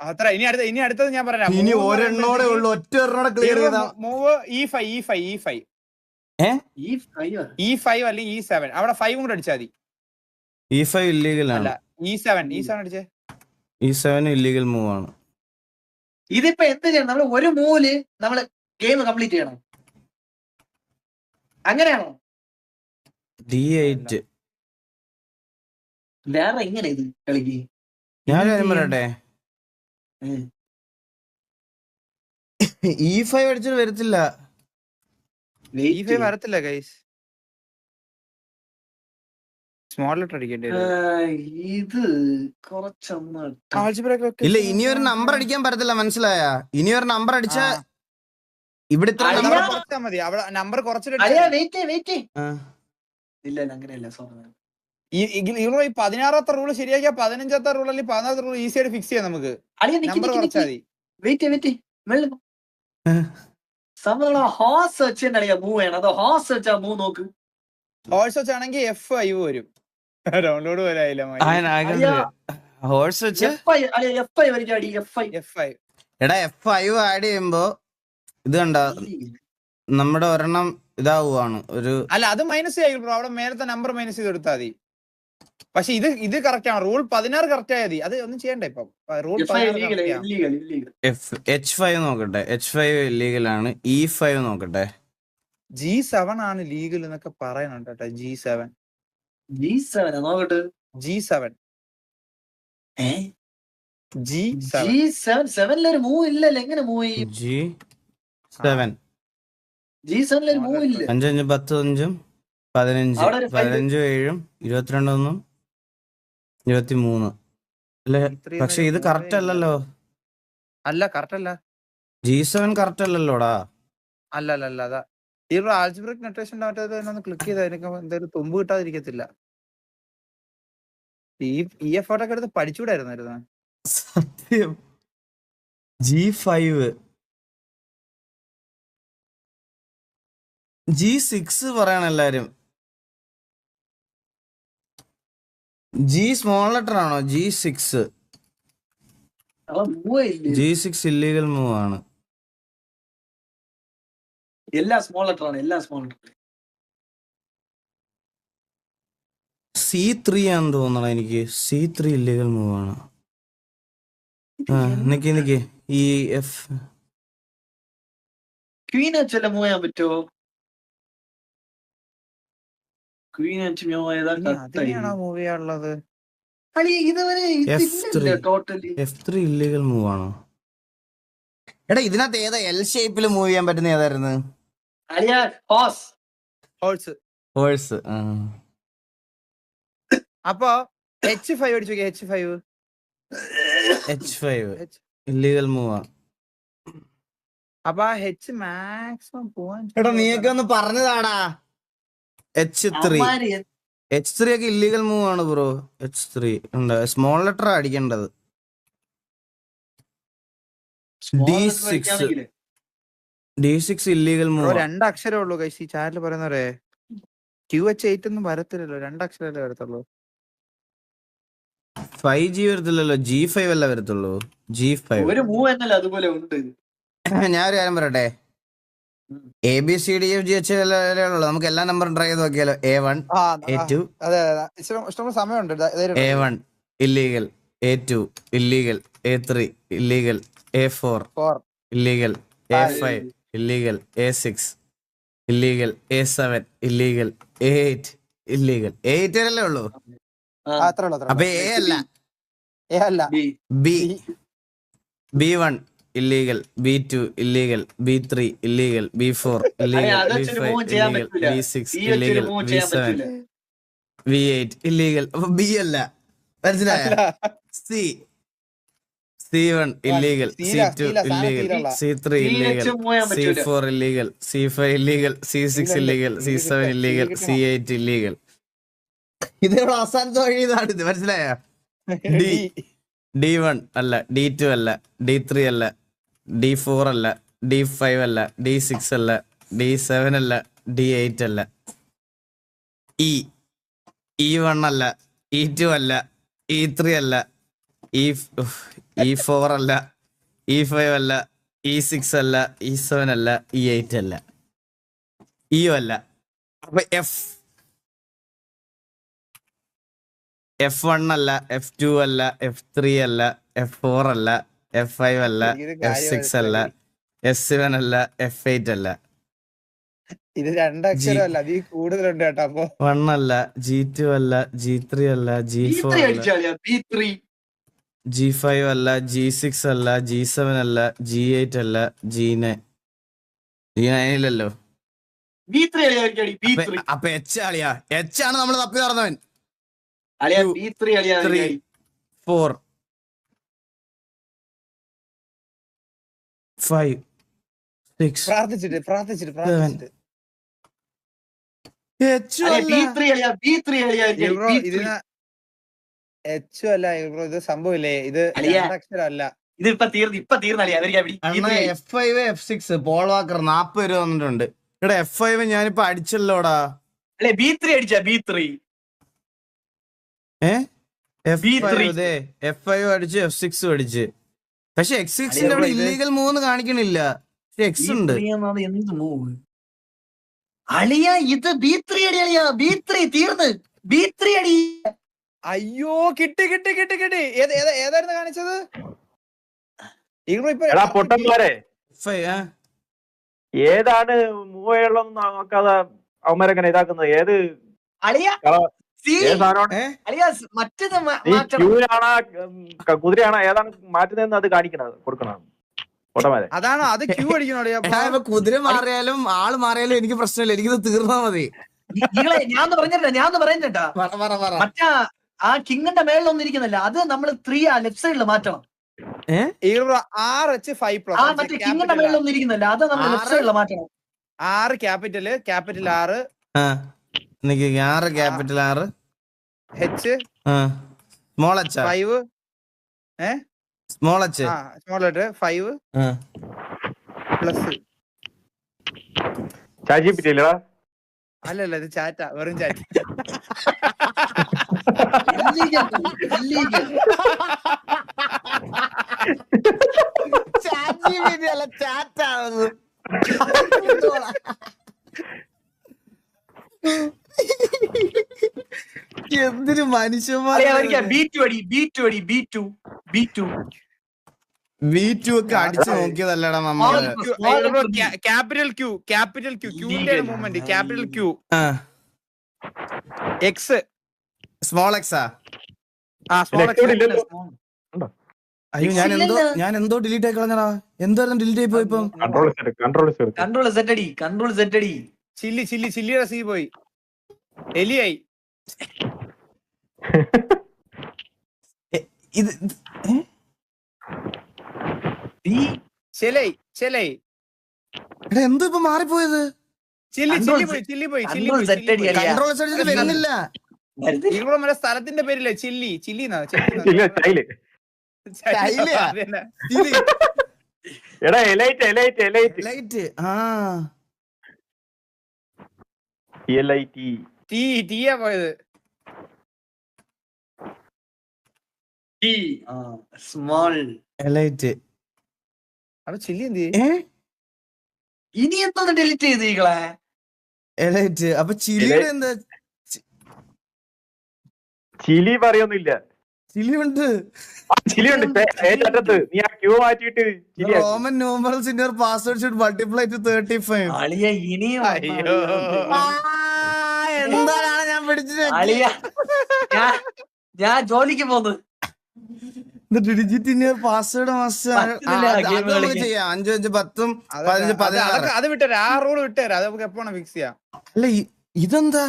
അത്ര. ഇനി അടുത്തത് ഞാൻ പറയാം. ഇനി ഒരെണ്ണോടെ ഉള്ളു, ഒറ്റ ഒരെണ്ണോടെ ക്ലിയർ ചെയ്താ മൂവ് E5 അല്ലെങ്കിൽ E7. അവിടെ 5 കൂടെ അടിച്ചാൽ മതി. E5 ഇല്ലീഗൽ ആണ്. E7 അടിച്ചേ. E7 ഇല്ലീഗൽ മൂവ് ആണ്. ഇതിപ്പോ എന്ത് ചെയ്യണം? നമ്മള് ഒരു മൂവില് നമ്മള് ഗെയിം കംപ്ലീറ്റ് ചെയ്യണം, അങ്ങനെയാണോ? D8 വേറെ എങ്ങനെ ഇത് കളിക്ക്? ഞാൻ കാര്യം പറയട്ടെ, E5 അടിച്ചിട്ട് വരത്തില്ല. E5 വരത്തില്ല ഗൈസ്. സ്മോൾ ലെറ്റർ അടിക്കേണ്ടി വരും. ഇത് കുറച്ചൊന്ന് ഇല്ല, ഇനിയൊരു നമ്പർ അടിക്കാൻ പറ്റത്തില്ല, മനസ്സിലായ? ഇനിയൊരു നമ്പർ അടിച്ച ഇവിടെ ഇത്ര കുറച്ചാൽ മതി. അവിടെ നമ്പർ കുറച്ചിട്ട് ഇല്ല അങ്ങനെയല്ല. സോറി, ഈ 16ാമത്തെ റൂള് ശരിയാക്കിയ 15ാമത്തെ റൂൾ അല്ലെങ്കിൽ 16ാമത്തെ റൂൾ ഈസി ആയിട്ട് ഫിക്സ് ചെയ്യാം നമുക്ക്. നമ്പർ കുറച്ചാൽ മതി. ഹോഴ്സ് വെച്ച് മൂവ് ചെയ്യണം. അതോ ഹോഴ്സ് വെച്ചാ മൂവ് നോക്ക്. ഹോഴ്സ് വെച്ചാണെങ്കിൽ F5 വരും. ഡൗൺലോഡ് പോലെ ആയില്ല. ഹോഴ്സ് വെച്ച് എടാ F5 ആഡ് ചെയ്യുമ്പോ ഇത് കണ്ട നമ്മുടെ ഒരെണ്ണം ഇതാവുകയാണ്. ഒരു അല്ല, അത് മൈനസ് ആയി ബ്രോ. അവിടെ മേലത്തെ നമ്പർ മൈനസ് ചെയ്ത് കൊടുത്താൽ മതി. പക്ഷെ ഇത് കറക്റ്റ് ആണ്. റൂൾ 16 കറക്റ്റ് ആയത്. അത് ഒന്നും ചെയ്യണ്ട. ഇപ്പൊ റൂൾ H5 നോക്കട്ടെ. H5 ഇല്ലീഗൽ ആണ്. E5 നോക്കട്ടെ. G7 ആണ് ലീഗൽ എന്നൊക്കെ പറയുന്നുണ്ട് കേട്ടോ. G7 നോക്കട്ടെ. G7 ഒരു മൂവ് ഇല്ലല്ലോ. എങ്ങനെ മൂവ് ചെയ്യും? G7 G7 മൂവ് ഇല്ല. 5 5 10 5 15 15 7 22 23 അല്ലേ? പക്ഷെ ഇത് കറക്റ്റ് അല്ലല്ലോ. അല്ല, കറക്റ്റ് അല്ല. G7 correct അല്ലല്ലോടാ. അല്ല അതാ ഈ ആൽജിബ്രിക് നൊട്ടേഷൻ ഒന്ന് ക്ലിക്ക് ചെയ്താൽ എനിക്ക് എന്തായാലും തുമ്പ് കിട്ടാതിരിക്കത്തില്ല. ഈ എഫോർട്ടൊക്കെ എടുത്ത് പഠിച്ചുകൂടായിരുന്നു. സത്യം. G5 G6 പറയണ എല്ലാരും. G സ്മോൾ ലെറ്റർ ആണോ? G6 G6 ഇല്ലീഗൽ മൂവ് ആണ്. എല്ലാം സ്മോൾ ലെറ്റർ ആണ്. C3 ആണെന്ന് തോന്നണം എനിക്ക്. C3 ഇല്ലീഗൽ മൂവ് ആണ്. നിക്ക് ഈ F ക്വീൻ വെച്ചല്ല മൂവ് ചെയ്യാൻ പറ്റുമോ? ക്വീൻ വെച്ച് മൂവ് ചെയ്താൽ മൂവ് ചെയ്യാനുള്ളത്. F3 ഇല്ലീഗൽ മൂവ് ആണോ? എടാ ഇതിനകത്ത് ഏതാ എൽ ഷേപ്പിൽ മൂവ് ചെയ്യാൻ പറ്റുന്ന ഏതായിരുന്നു? ഹോഴ്സ്. അപ്പൊ H5 അടിച്ചു. H5 ഇല്ലീഗൽ മൂവ് ആണ്. അപ്പൊ H മാക്സിമം പോവാൻ. എടാ നീയൊക്കെ ഒന്ന് പറഞ്ഞതാടാ. H3 ഒക്കെ ഇല്ലീഗൽ മൂവ് ആണ് ബ്രോ. H3 ഉണ്ട്. സ്മോൾ ലെറ്റർ അടിക്കേണ്ടത്. D6 illegal move. 2 അക്ഷരമേ ഉള്ളൂ കൈസ്. ഈ ചാനൽ പറയുന്നവരെ QH8 ഒന്നും വരത്തില്ലല്ലോ. 2 അക്ഷരമല്ലേ വരത്തുള്ളൂ. 5G വരത്തില്ലല്ലോ. G5 അല്ല വരത്തുള്ളൂ. G5 ഒരു മൂവ് എന്നല്ല അതുപോലെ ഉണ്ട്. ഞാനൊരു കാര്യം പറയട്ടെ. ABCDFGH നമുക്ക് എല്ലാ നമ്പറും ട്രൈ ചെയ്ത് നോക്കിയാലോ. A1 A2 ഇഷ്ടംപോലെ സമയമുണ്ട്. A1 illegal, A2 illegal, A3 illegal, A4 illegal, A5 illegal, A6 illegal. A7 illegal. A8 illegal. A8 അല്ലേ ഉള്ളൂ. അത്രേ ഉള്ളൂ അപ്പൊ A അല്ല. അല്ല B. B1 illegal, B2 illegal, B3 illegal, B4 illegal, B5 illegal, B6 illegal, B7 V8 illegal. അപ്പൊ B അല്ല. മനസ്സിലായ? C1 illegal, C2 illegal, C3 illegal, C4 illegal, C5 illegal, C6 illegal, C7 illegal, C8 illegal. ഇതിനുള്ള അവസാനത്തെ വഴി ഇതാണ്. ഇത് മനസ്സിലായ? D1 അല്ല, D2 അല്ല, D3 അല്ല, D4 അല്ല, D5 അല്ല, D6 അല്ല, D7 അല്ല, D8 അല്ല. E1 അല്ല, E2 അല്ല, E3 അല്ല, E4 അല്ല, E5 അല്ല, E6 അല്ല, E7 അല്ല, E8 അല്ല, E അല്ല. അപ്പൊ F1 അല്ല, F2 അല്ല, F3 അല്ല, F4 അല്ല, F5 അല്ല, F6 അല്ല, S7 അല്ല, F8 അല്ല. ഇത് രണ്ടക്ഷരമല്ല, അത് കൂടുതലുണ്ട് കേട്ടോ. അപ്പൊ 1 അല്ല, G2 അല്ല, G3 അല്ല, G4 അല്ല, G5 അല്ല, G6 അല്ല, G7 അല്ല, G8 അല്ല, G9 ഇല്ലല്ലോ. അപ്പൊ H ആളിയാ. H ആണ് നമ്മൾ തപ്പി നടന്നവൻ. 3 4 5 6 പ്രാർത്ഥിച്ചിട്ട് ഇതിന് എച്ച് അല്ല ബ്രോ, ഇത് സംഭവമില്ലേ, ഇത് രണ്ടക്ഷരമല്ല. ഇതിപ്പോ തീർന്നളിയാ. F5 F6 പോൾ വാക്കർ 40 രൂപ വന്നിട്ടുണ്ട്. ഇവിടെ F5 ഞാനിപ്പോ അടിച്ചല്ലോടാ. അല്ലെ B3 അടിച്ചാ B3 F5 അടിച്ച് F6 അടിച്ച്. പക്ഷെ X6ന്റെ അവിടെ ഇല്ലീഗൽ 3 കാണിക്കണില്ല. X ഉണ്ട്. എന്ത് മൂവ് അളിയ? ഇത് B3 അടി അളിയാ. B3 തീർന്ന്. B3 അടി. അയ്യോ കിട്ടി. ഏതായിരുന്നു കാണിച്ചത്? പൊട്ടന്മാരെ ഏതാണ് മൂവ് ചെയ്യണമെന്ന് നോക്കാതെ അവന്മാരെങ്ങനെ ഇതാക്കുന്നത്? ഏത് അളിയ ക്യൂനാണോ കുതിരയാണോ ഏതാണ് മാറ്റുന്നതെന്ന് അത് കാണിക്കണത് കൊടുക്കണം. പൊട്ടന്മാരെ അതാണ്, അത് ക്യൂ അടിക്കണോ? കുതിര മാറിയാലും ആള് മാറിയാലും എനിക്ക് പ്രശ്നമില്ല. എനിക്കിത് തീർന്നാ മതി. ഞാൻ പറഞ്ഞിട്ടാ മറ്റാ ആ കിങ്ങിന്റെ മേളിലൊന്നും ഇരിക്കുന്നില്ല. അത് നമ്മൾ 3 ലെഫ്റ്റ് സൈഡിൽ മാറ്റണം. മറ്റേ കിങ്ങിന്റെ മേളിലൊന്നും ഇരിക്കുന്നില്ല. അത് നമ്മൾ ലെഫ്റ്റ് സൈഡിൽ മാറ്റണം. 6 capital 6 capital 6 H small H 5 small H small letter 5 plus ചാജിപ്പിട്ടില്ലടാ. അല്ലല്ല, ഇത് ചാറ്റാ, വെറും ചാറ്റ്. എന്തിനു മനുഷ്യന്മാർ B2 ഒക്കെ അടിച്ചു നോക്കിയതല്ലടാ നമ്മള്. ക്യാപിറ്റൽ ക്യൂന്റെ movement capital Q. X small എക്സാ. അയ്യോ ഞാൻ എന്തോ ഡിലീറ്റ് ആയി കളഞ്ഞടാ. എന്തായിരുന്നു ഡിലീറ്റ് ആയി പോയിപ്പം? കൺട്രോൾ സെറ്റ് അടി. ചില്ലിയുടെ സി പോയി. എലിയായി. ഇത് എന്തോ ഇപ്പൊ മാറിപ്പോയത്? ചില്ലി പോയി. കൺട്രോൾ വരുന്നില്ല. ഇവിടെ സ്ഥലത്തിന്റെ പേരില്ലേ? ചില്ലി ടീയാ പോയത്. Small elite. അപ്പൊ ചില്ലി എന്ത് ഇനി എന്തോന്ന് ഡിലീറ്റ് ചെയ്തീകളെ? എലൈറ്റ്. അപ്പൊ ചിലിയുടെ എന്താ? ചിലി പറയൊന്നുമില്ല. ചിലിയുണ്ട്. ചിലിയുണ്ട് ഏറ്റത്ത്. നീ ആ ക്യൂ മാറ്റിയിട്ട് Chile Roman numerals in your password should multiply to 35. അളിയ ഇനിയും അയ്യോ. എന്താണ് ഞാൻ പിടിച്ചത്? അളിയ ഞാൻ ജോലിക്ക് പോന്നു. ഡിജിറ്റ് ഇൻ യുവർ പാസ്വേഡ് നമുക്ക് ചെയ്യാം. 5 5 10 15 16. അത് വിട്ടുതരാം, ആ റൂൾ വിട്ടുതരാം. അത് നമുക്ക് എപ്പോഴാണ് ഫിക്സ് ചെയ്യാം. അല്ല ഇതെന്താ?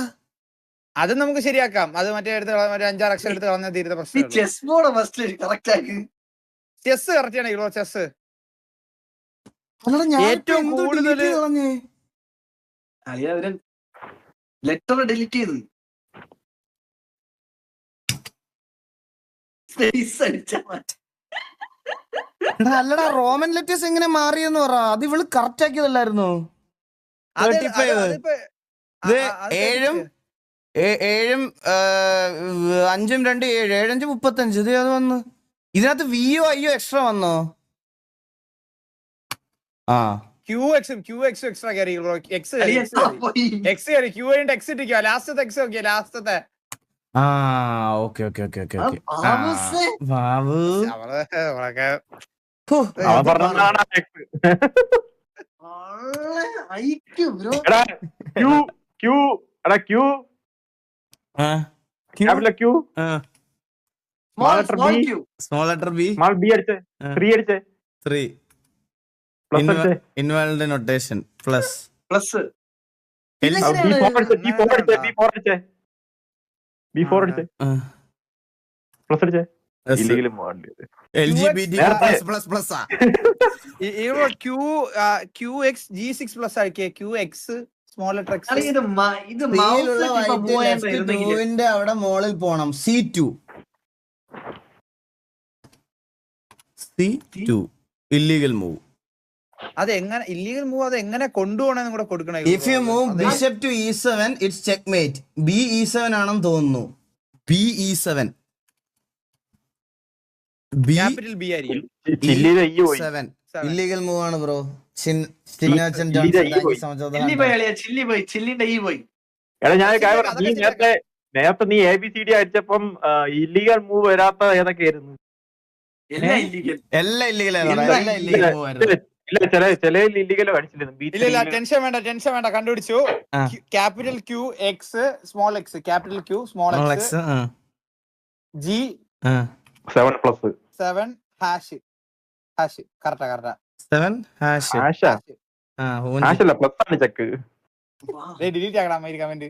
അത് നമുക്ക് ശരിയാക്കാം. അത് മറ്റേ എടുത്ത് ഒരു 5-6 അക്ഷരം എടുത്ത് കളഞ്ഞാൽ തീരുന്ന പ്രശ്നം. ചെസ് ബോർഡ് ഫസ്റ്റ് കറക്റ്റ് ആക്കി. ചെസ് കറക്റ്റ് ആണ് ഇവിടെ. ചെസ് ഏറ്റവും കൂടുതൽ അളിയ അവര് ലെറ്റർ ഡിലീറ്റ് ചെയ്ത് അല്ലടാ, റോമൻ ലെറ്റേഴ്സ് എങ്ങനെ മാറിയെന്ന് പറ. അത് ഇവള് കറക്റ്റ് ആക്കിയതല്ലായിരുന്നു. 35 7 5 2 7 7 5 35. ഇത് അത് വന്നു. ഇതിനകത്ത് വിയോ അയ്യോ എക്സ്ട്രാ വന്നോ? ആ ക്യൂ എക്സ് എക്സ്ട്രാ കയറി. എക്സ് കയറി ക്യൂ കഴിഞ്ഞിട്ട് എക്സ് ഇട്ടിരിക്കുക. ലാസ്റ്റത്തെ എക്സ് നോക്കിയാ ലാസ്റ്റത്തെ. ആ okay okay okay okay okay. Babu അവൻ പറഞ്ഞതാണ് Q Q small letter B B അടിച്ചേ 3 അടിച്ചേ 3 ഇൻവാലിഡ് നൊട്ടേഷൻ പ്ലസ് B4 അടിച്ചേ പ്ലസ് അടിച്ചേ ഇല്ലെങ്കിലും LGBT plus plus Q X G6 plus ആക്കിയ Q X small letter X. ന്റെ അവിടെ മോളിൽ പോണം. C2 illegal move. അത് എങ്ങനെ ഇല്ലീഗൽ മൂവ്? അത് എങ്ങനെ കൊണ്ടുപോകണമെന്ന് കൂടെ കൊടുക്കണം. If you move bishop to E7 it's checkmate. B E7 ആണെന്ന് തോന്നുന്നു. B E7 ക്യാപിറ്റൽ ബി ആയിരിക്കും. E7 ഇല്ലീഗൽ മൂവ് ആണ് ബ്രോ. നേരത്തെ നീ ABCD അടിച്ചപ്പം ഇല്ലീഗൽ മൂവ് വരാത്ത ഏതൊക്കെയായിരുന്നു? എല്ലാം ഇല്ലീഗൽ ഇല്ല ചില ഇല്ലീഗലോ അടിച്ചില്ല. ടെൻഷൻ വേണ്ട കണ്ടുപിടിച്ചു. Capital Q X small X capital Q small X G7 plus 7 hash കറക്റ്റാ 7 ഹാഷ് ഹാഷല്ല പ്ലസ് ആണ് ചെക്ക്. ഡിലീറ്റ് ആക്കണം ഈ കമന്റ്.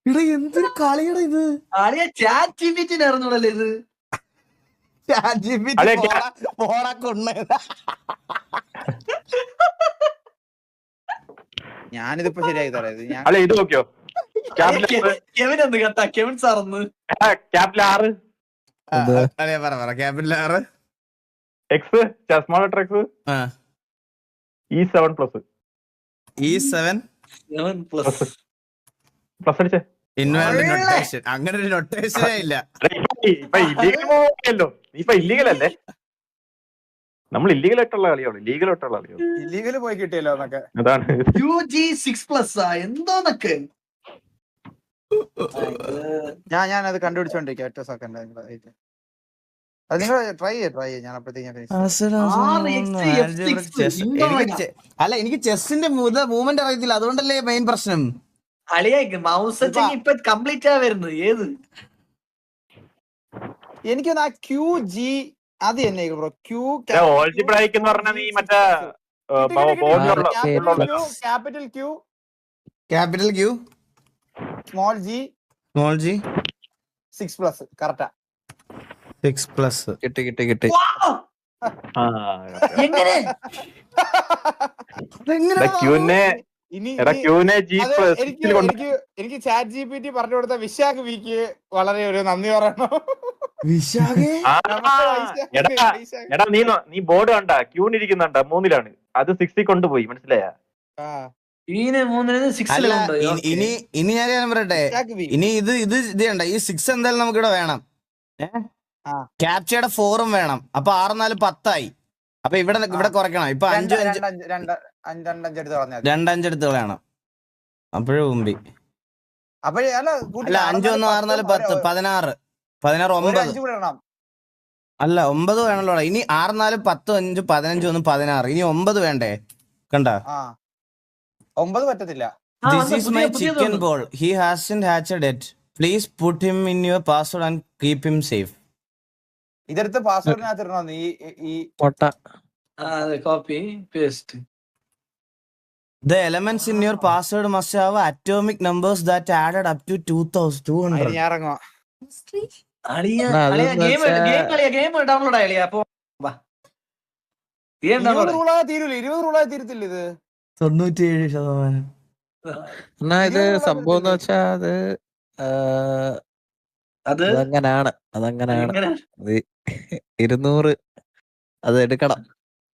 ഇവിടെ എന്തൊരു കളിയടാ ഇത്. ചാറ്റിനല്ലേ ഇത്? ഞാനിതിപ്പോ ശരിയാക്കി തരാം. അല്ല ഇത് നോക്കിയോ കെവിൻ സാറൊന്ന് ക്യാപിറ്റൽ ആറ് ക്യാപിറ്റൽ ആറ് X small letter X E7 plus E7 plus plus അടിച്ചേ. Invalid notation. അങ്ങനെ ഒരു നൊട്ടേഷനേ ഇല്ല. ഇപ്പൊ ഇല്ലീഗലല്ലോ. ഇപ്പൊ ഇല്ലീഗൽ അല്ലേ? നമ്മൾ ഇല്ലീഗൽ ആയിട്ടുള്ള കളിയാണ്. ഇല്ലീഗൽ പോയി കിട്ടിയല്ലോ എന്നൊക്കെ. അതാണ് UG6+ എന്തോന്നൊക്കെ. ഞാൻ അത് കണ്ടുപിടിച്ചോണ്ടിരിക്കാം. ഒറ്റ സെക്കൻഡ് അത് നിങ്ങൾ ട്രൈ ചെയ്യ. ഞാൻ അപ്പോഴത്തേക്ക് അല്ല എനിക്ക് ചെസ്സിന്റെ മൂവ്മെന്റ് അറിയത്തില്ല. അതുകൊണ്ടല്ലേ മെയിൻ പ്രശ്നം. മൗസ് ഇപ്പൊ കംപ്ലീറ്റ് ആ വരുന്നത് ഏത്? എനിക്കൊന്ന് ആ ക്യൂ ജി അത് തന്നെ ബ്രോ. ക്യൂ ഓൾജിബ്രൈക്ക് എന്ന് പറഞ്ഞാൽ നീ മറ്റേ ക്യാപിറ്റൽ ക്യൂ സ്മോൾ ജി 6+ കറക്റ്റാ. 6+ കിട്ടി. എങ്ങനെ എനിക്ക് ചാറ്റ് GPT പറഞ്ഞു കൊടുത്ത വിശാഖ് വിക്ക് വളരെ ഒരു നന്ദി പറയണം. എടാ നീ ബോർഡ് കണ്ട ക്യൂന് ഇരിക്കുന്നുണ്ട 3-ലാണ്. അത് 6 കൊണ്ടുപോയി മനസ്സിലായ. ഇനി ഞാൻ പറയട്ടെ. ഇനി ഇത് ചെയ്യണ്ട. ഈ 6 എന്തായാലും നമുക്കിവിടെ വേണം. ക്യാപ്ചയുടെ 4ഉം വേണം. അപ്പൊ 6 4 10 അപ്പൊ ഇവിടെ കുറയ്ക്കണം. ഇപ്പൊ 5 5 2 5 എടുത്ത് കളയണം. അപ്പോഴേ മുമ്പി അപ്പോഴേ അല്ല അല്ല 5 1 6 4 10 16 16 9 5 കൂടെ ഇടണം. അല്ല 9 വേണല്ലോ. ഇനി 6 4 10 5 15 1 16 ഇനി 9 വേണ്ടേ? കണ്ട, ആ 9 പറ്റത്തില്ല. this is my chicken ball, he hasn't hatched yet, please put him in your password and keep him safe. ഇതെടുത്ത് പാസ്വേഡിനകത്ത് ഇടണം. ഈ copy paste. The elements in your password must have atomic numbers that added up to 2200. ഞാൻ ഇറങ്ങുവാ. Game download ആയില്ലേ? അപ്പൊ 20 റൂളായി തീരൂല, 20 റൂളായി തീരത്തില്ല ഇത്. 97%. എന്നാ ഇത് സംഭവം എന്ന് വെച്ചാ അതങ്ങനാണ്. അത് 200 അത് എടുക്കണം.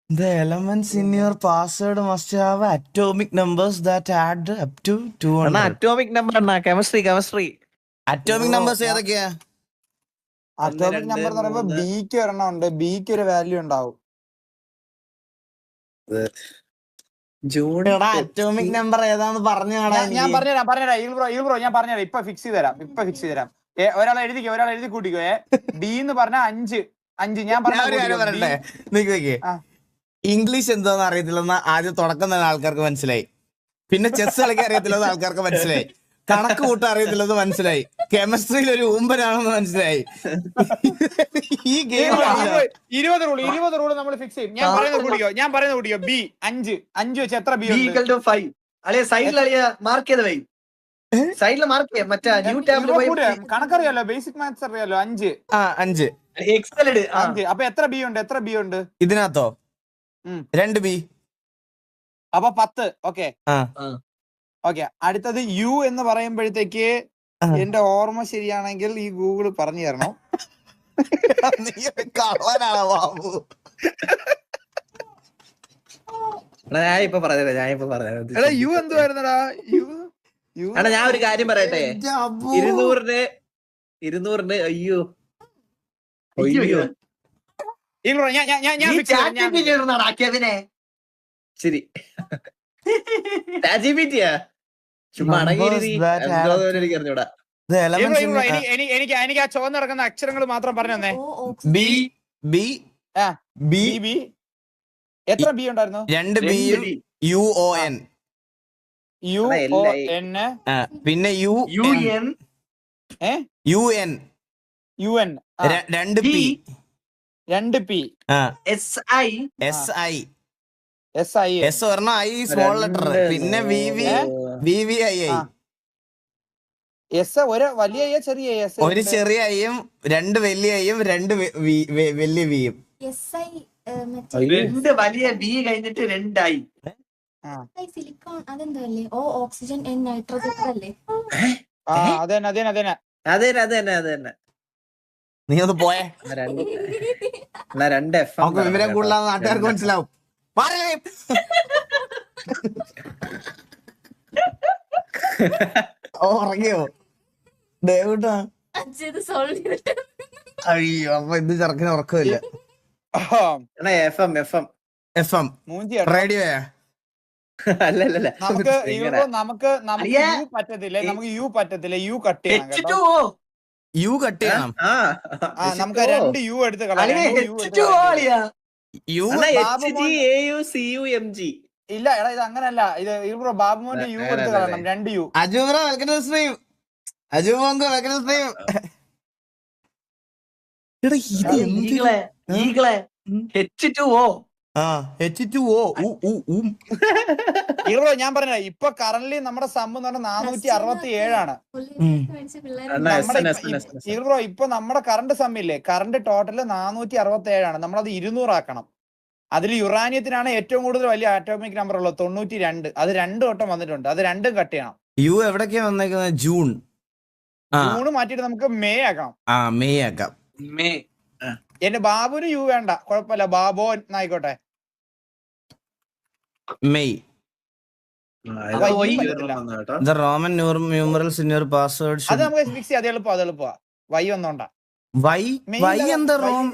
The elements in your password must have atomic numbers that add up to 200. Atomic number എന്നാ? കെമിസ്ട്രി Atomic numbers ഏതൊക്കെയാ? അറ്റോമിക് നമ്പർ എന്ന് പറയുമ്പോ ബിക്ക് ഒരെണ്ണം ഉണ്ട്. ബിക്ക് ഒരു വാല്യൂ ഉണ്ടാവും. അറ്റോമിക് നമ്പർ ഏതാന്ന് പറഞ്ഞു. ഞാൻ പറഞ്ഞുതരാം ഈൽബ്രോ ഞാൻ പറഞ്ഞുതരാം. ഇപ്പൊ ഫിക്സ് ചെയ്ത് തരാം. ഒരാൾ എഴുതി കൂട്ടിക്കോ. ഡി എന്ന് പറഞ്ഞ 5 ഞാൻ പറയട്ടെ, ഇംഗ്ലീഷ് എന്താന്ന് അറിയത്തില്ലെന്ന് ആദ്യം തുടക്കം തന്നെ ആൾക്കാർക്ക് മനസ്സിലായി. പിന്നെ ചെസ് കളിക്കാൻ അറിയത്തില്ലെന്ന് ആൾക്കാർക്ക് മനസ്സിലായി. കണക്ക് കൂട്ടാൻ അറിയത്തില്ലെന്ന് മനസ്സിലായി. കെമിസ്ട്രിയിൽ ഒരു ഊമ്പനാണെന്ന് മനസ്സിലായി. ഈ ഗെയിം 20 റൂള് നമ്മൾ ഫിക്സ് ചെയ്യും. ഞാൻ പറയുന്നത് കൂടിയോ. ബി 5 വെച്ച് എത്ര ബി? 5. അളിയ സൈഡിൽ അളിയ മാർക്ക് ചെയ്ത വൈ. സൈഡിൽ മാർക്ക് ചെയ്യാം. മറ്റേ ന്യൂ ടാബിൽ പോയി കണക്കറിയാലോ, ബേസിക് മാത്സ് അറിയാലോ. 5 എക്സൽ 5. അപ്പൊ എത്ര ബി ഉണ്ട് ഇതിനകത്തോ? 2 ബി. അപ്പൊ 10. ഓക്കെ. അടുത്തത് യു എന്ന് പറയുമ്പോഴത്തേക്ക് എന്റെ ഓർമ്മ ശരിയാണെങ്കിൽ ഈ ഗൂഗിൾ പറഞ്ഞു തരണം. കള്ളനാണോ ബാബു? ഞാനിപ്പോ പറഞ്ഞുതരാം. യു എന്തുവായിരുന്നടാ? ഞാൻ ഒരു കാര്യം പറയട്ടെ. 200 അയ്യോ ശരി. ചുമ്മാ എനിക്ക് അറിഞ്ഞൂടാ. എനിക്ക് ആ ചുവന്ന് നടക്കുന്ന അക്ഷരങ്ങൾ മാത്രം പറഞ്ഞു തന്നെ. ബി ബി ബി ബി എത്ര ബി ഉണ്ടായിരുന്നു? 2 ബിയും UON. UON പിന്നെ UN. 2 P. 2 P. SI. S പറഞ്ഞ I സ്മോൾ ലെറ്റർ. പിന്നെ VVII. എസ് ഒരു വലിയ ചെറിയ എസ്. ഒരു ചെറിയ ഐയും 2 വലിയ ഐയും 2 വലിയ വിയും. വലിയ ബി കഴിഞ്ഞിട്ട് 2 ആയി. സിലിക്കോൺ അതെന്തല്ലേ? ഓ ഓക്സിജൻ എൻ നൈട്രജൻ അല്ലേ? അതന്നെ. നീ ഒന്ന് പോയേ. 2 F വിവരം കൂടുതലാന്ന് നാട്ടുകാർക്ക് മനസ്സിലാവും. ഉറങ്ങിയോ ദേവൂട്ടാ? അയ്യോ, അപ്പൊ ഇത് ചെറുക്കിന് ഉറക്കമില്ല. FM റേഡിയോയാ? അല്ലല്ല. നമുക്ക് യു പറ്റത്തില്ല. യു കട്ട് ചെയ്യണം. യു കട്ട് ചെയ്യണം. നമുക്ക് 2 യു എടുത്ത് കളയാം. ഇല്ല എടാ, ഇത് അങ്ങനല്ല. ഇത് ബാബുമോന്റെ യു എടുത്ത് കളയണം. 2 U. Aju bro welcome to stream. അജുബോങ്കോ വെൽക്കം ടു സ്ട്രീം. എടാ ഇത് ഈഗിളെ H2O. ഞാൻ പറഞ്ഞ ഇപ്പൊ കറന്റ് നമ്മുടെ സം എന്ന് പറഞ്ഞാൽ 467 ആണ്. ഇപ്പൊ നമ്മുടെ കറണ്ട് സമ്മില്ലേ, കറണ്ട് ടോട്ടല് 467 ആണ്. നമ്മളത് 200 ആക്കണം. അതിൽ യുറാനിയത്തിനാണ് ഏറ്റവും കൂടുതൽ വലിയ ആറ്റോമിക് നമ്പർ ഉള്ളത്, 92. അത് 2 വട്ടം വന്നിട്ടുണ്ട്. അത് 2ഉം കട്ട് ചെയ്യണം. യു എവിടേക്കാ വന്നേക്കുന്നത്? ജൂൺ മാറ്റിട്ട് നമുക്ക് മെയ് ആക്കാം. മെയ് ആക്കാം. എന്റെ ബാബുന് യു വേണ്ട, കുഴപ്പമില്ല, ബാബോ എന്നായിക്കോട്ടെ. May. The Roman numerals in your password should... അത് നമുക്ക് ഫിക്സ് ചെയ്യാം. അത് എളുപ്പമാ. വൈ ഒന്നോണ്ടാ. വൈ എന്താ റോം?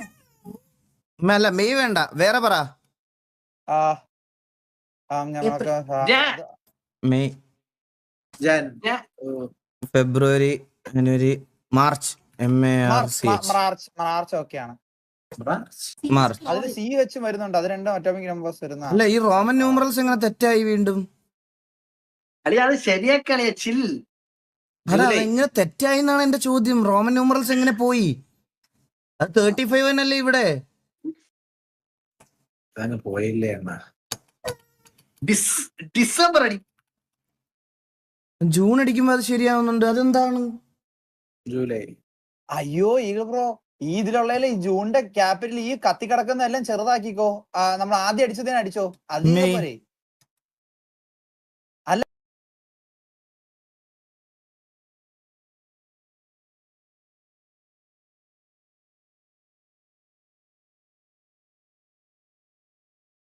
അല്ല മെയ് വേണ്ട, വേറെ പറ. മെയ് ജാൻ ഫെബ്രുവരി, ജനുവരി, മാർച്ച്. മാർച്ച് ഓക്കെയാണ്. മാർച്ച്. അതിൽ സി വെച്ച് വരുന്നുണ്ട്, അത് രണ്ടും അറ്റോമിക് നമ്പേഴ്സ് വരുന്ന. അല്ല, ഈ റോമൻ ന്യൂമറൽസ് എങ്ങനെ തെറ്റായി വീണ്ടും? അളിയ അത് ശരിയാക്കളിയ ചിൽ. അല്ല, അതെങ്ങനെ തെറ്റായി എന്നാണ് എന്റെ ചോദ്യം. റോമൻ ന്യൂമറൽസ് എങ്ങനെ പോയി? അത് 35 തന്നെയല്ലേ ഇവിടെ? പോയില്ലേ അണ്ണ? ഡിസംബർ അടി. ജൂൺ അടിക്കുമ്പോ അത് ശരിയാവുന്നുണ്ട്. അതെന്താണ്? ജൂലൈ. അയ്യോ ഈഗിൾ ബ്രോ, ഈ ഇതിലുള്ള ഈ ജൂണിന്റെ ക്യാപിറ്റൽ ഈ കത്തി കിടക്കുന്ന എല്ലാം ചെറുതാക്കിക്കോ. നമ്മൾ ആദ്യം അടിച്ചതിനെ അടിച്ചോ. അത് മെയ്. പോരെ.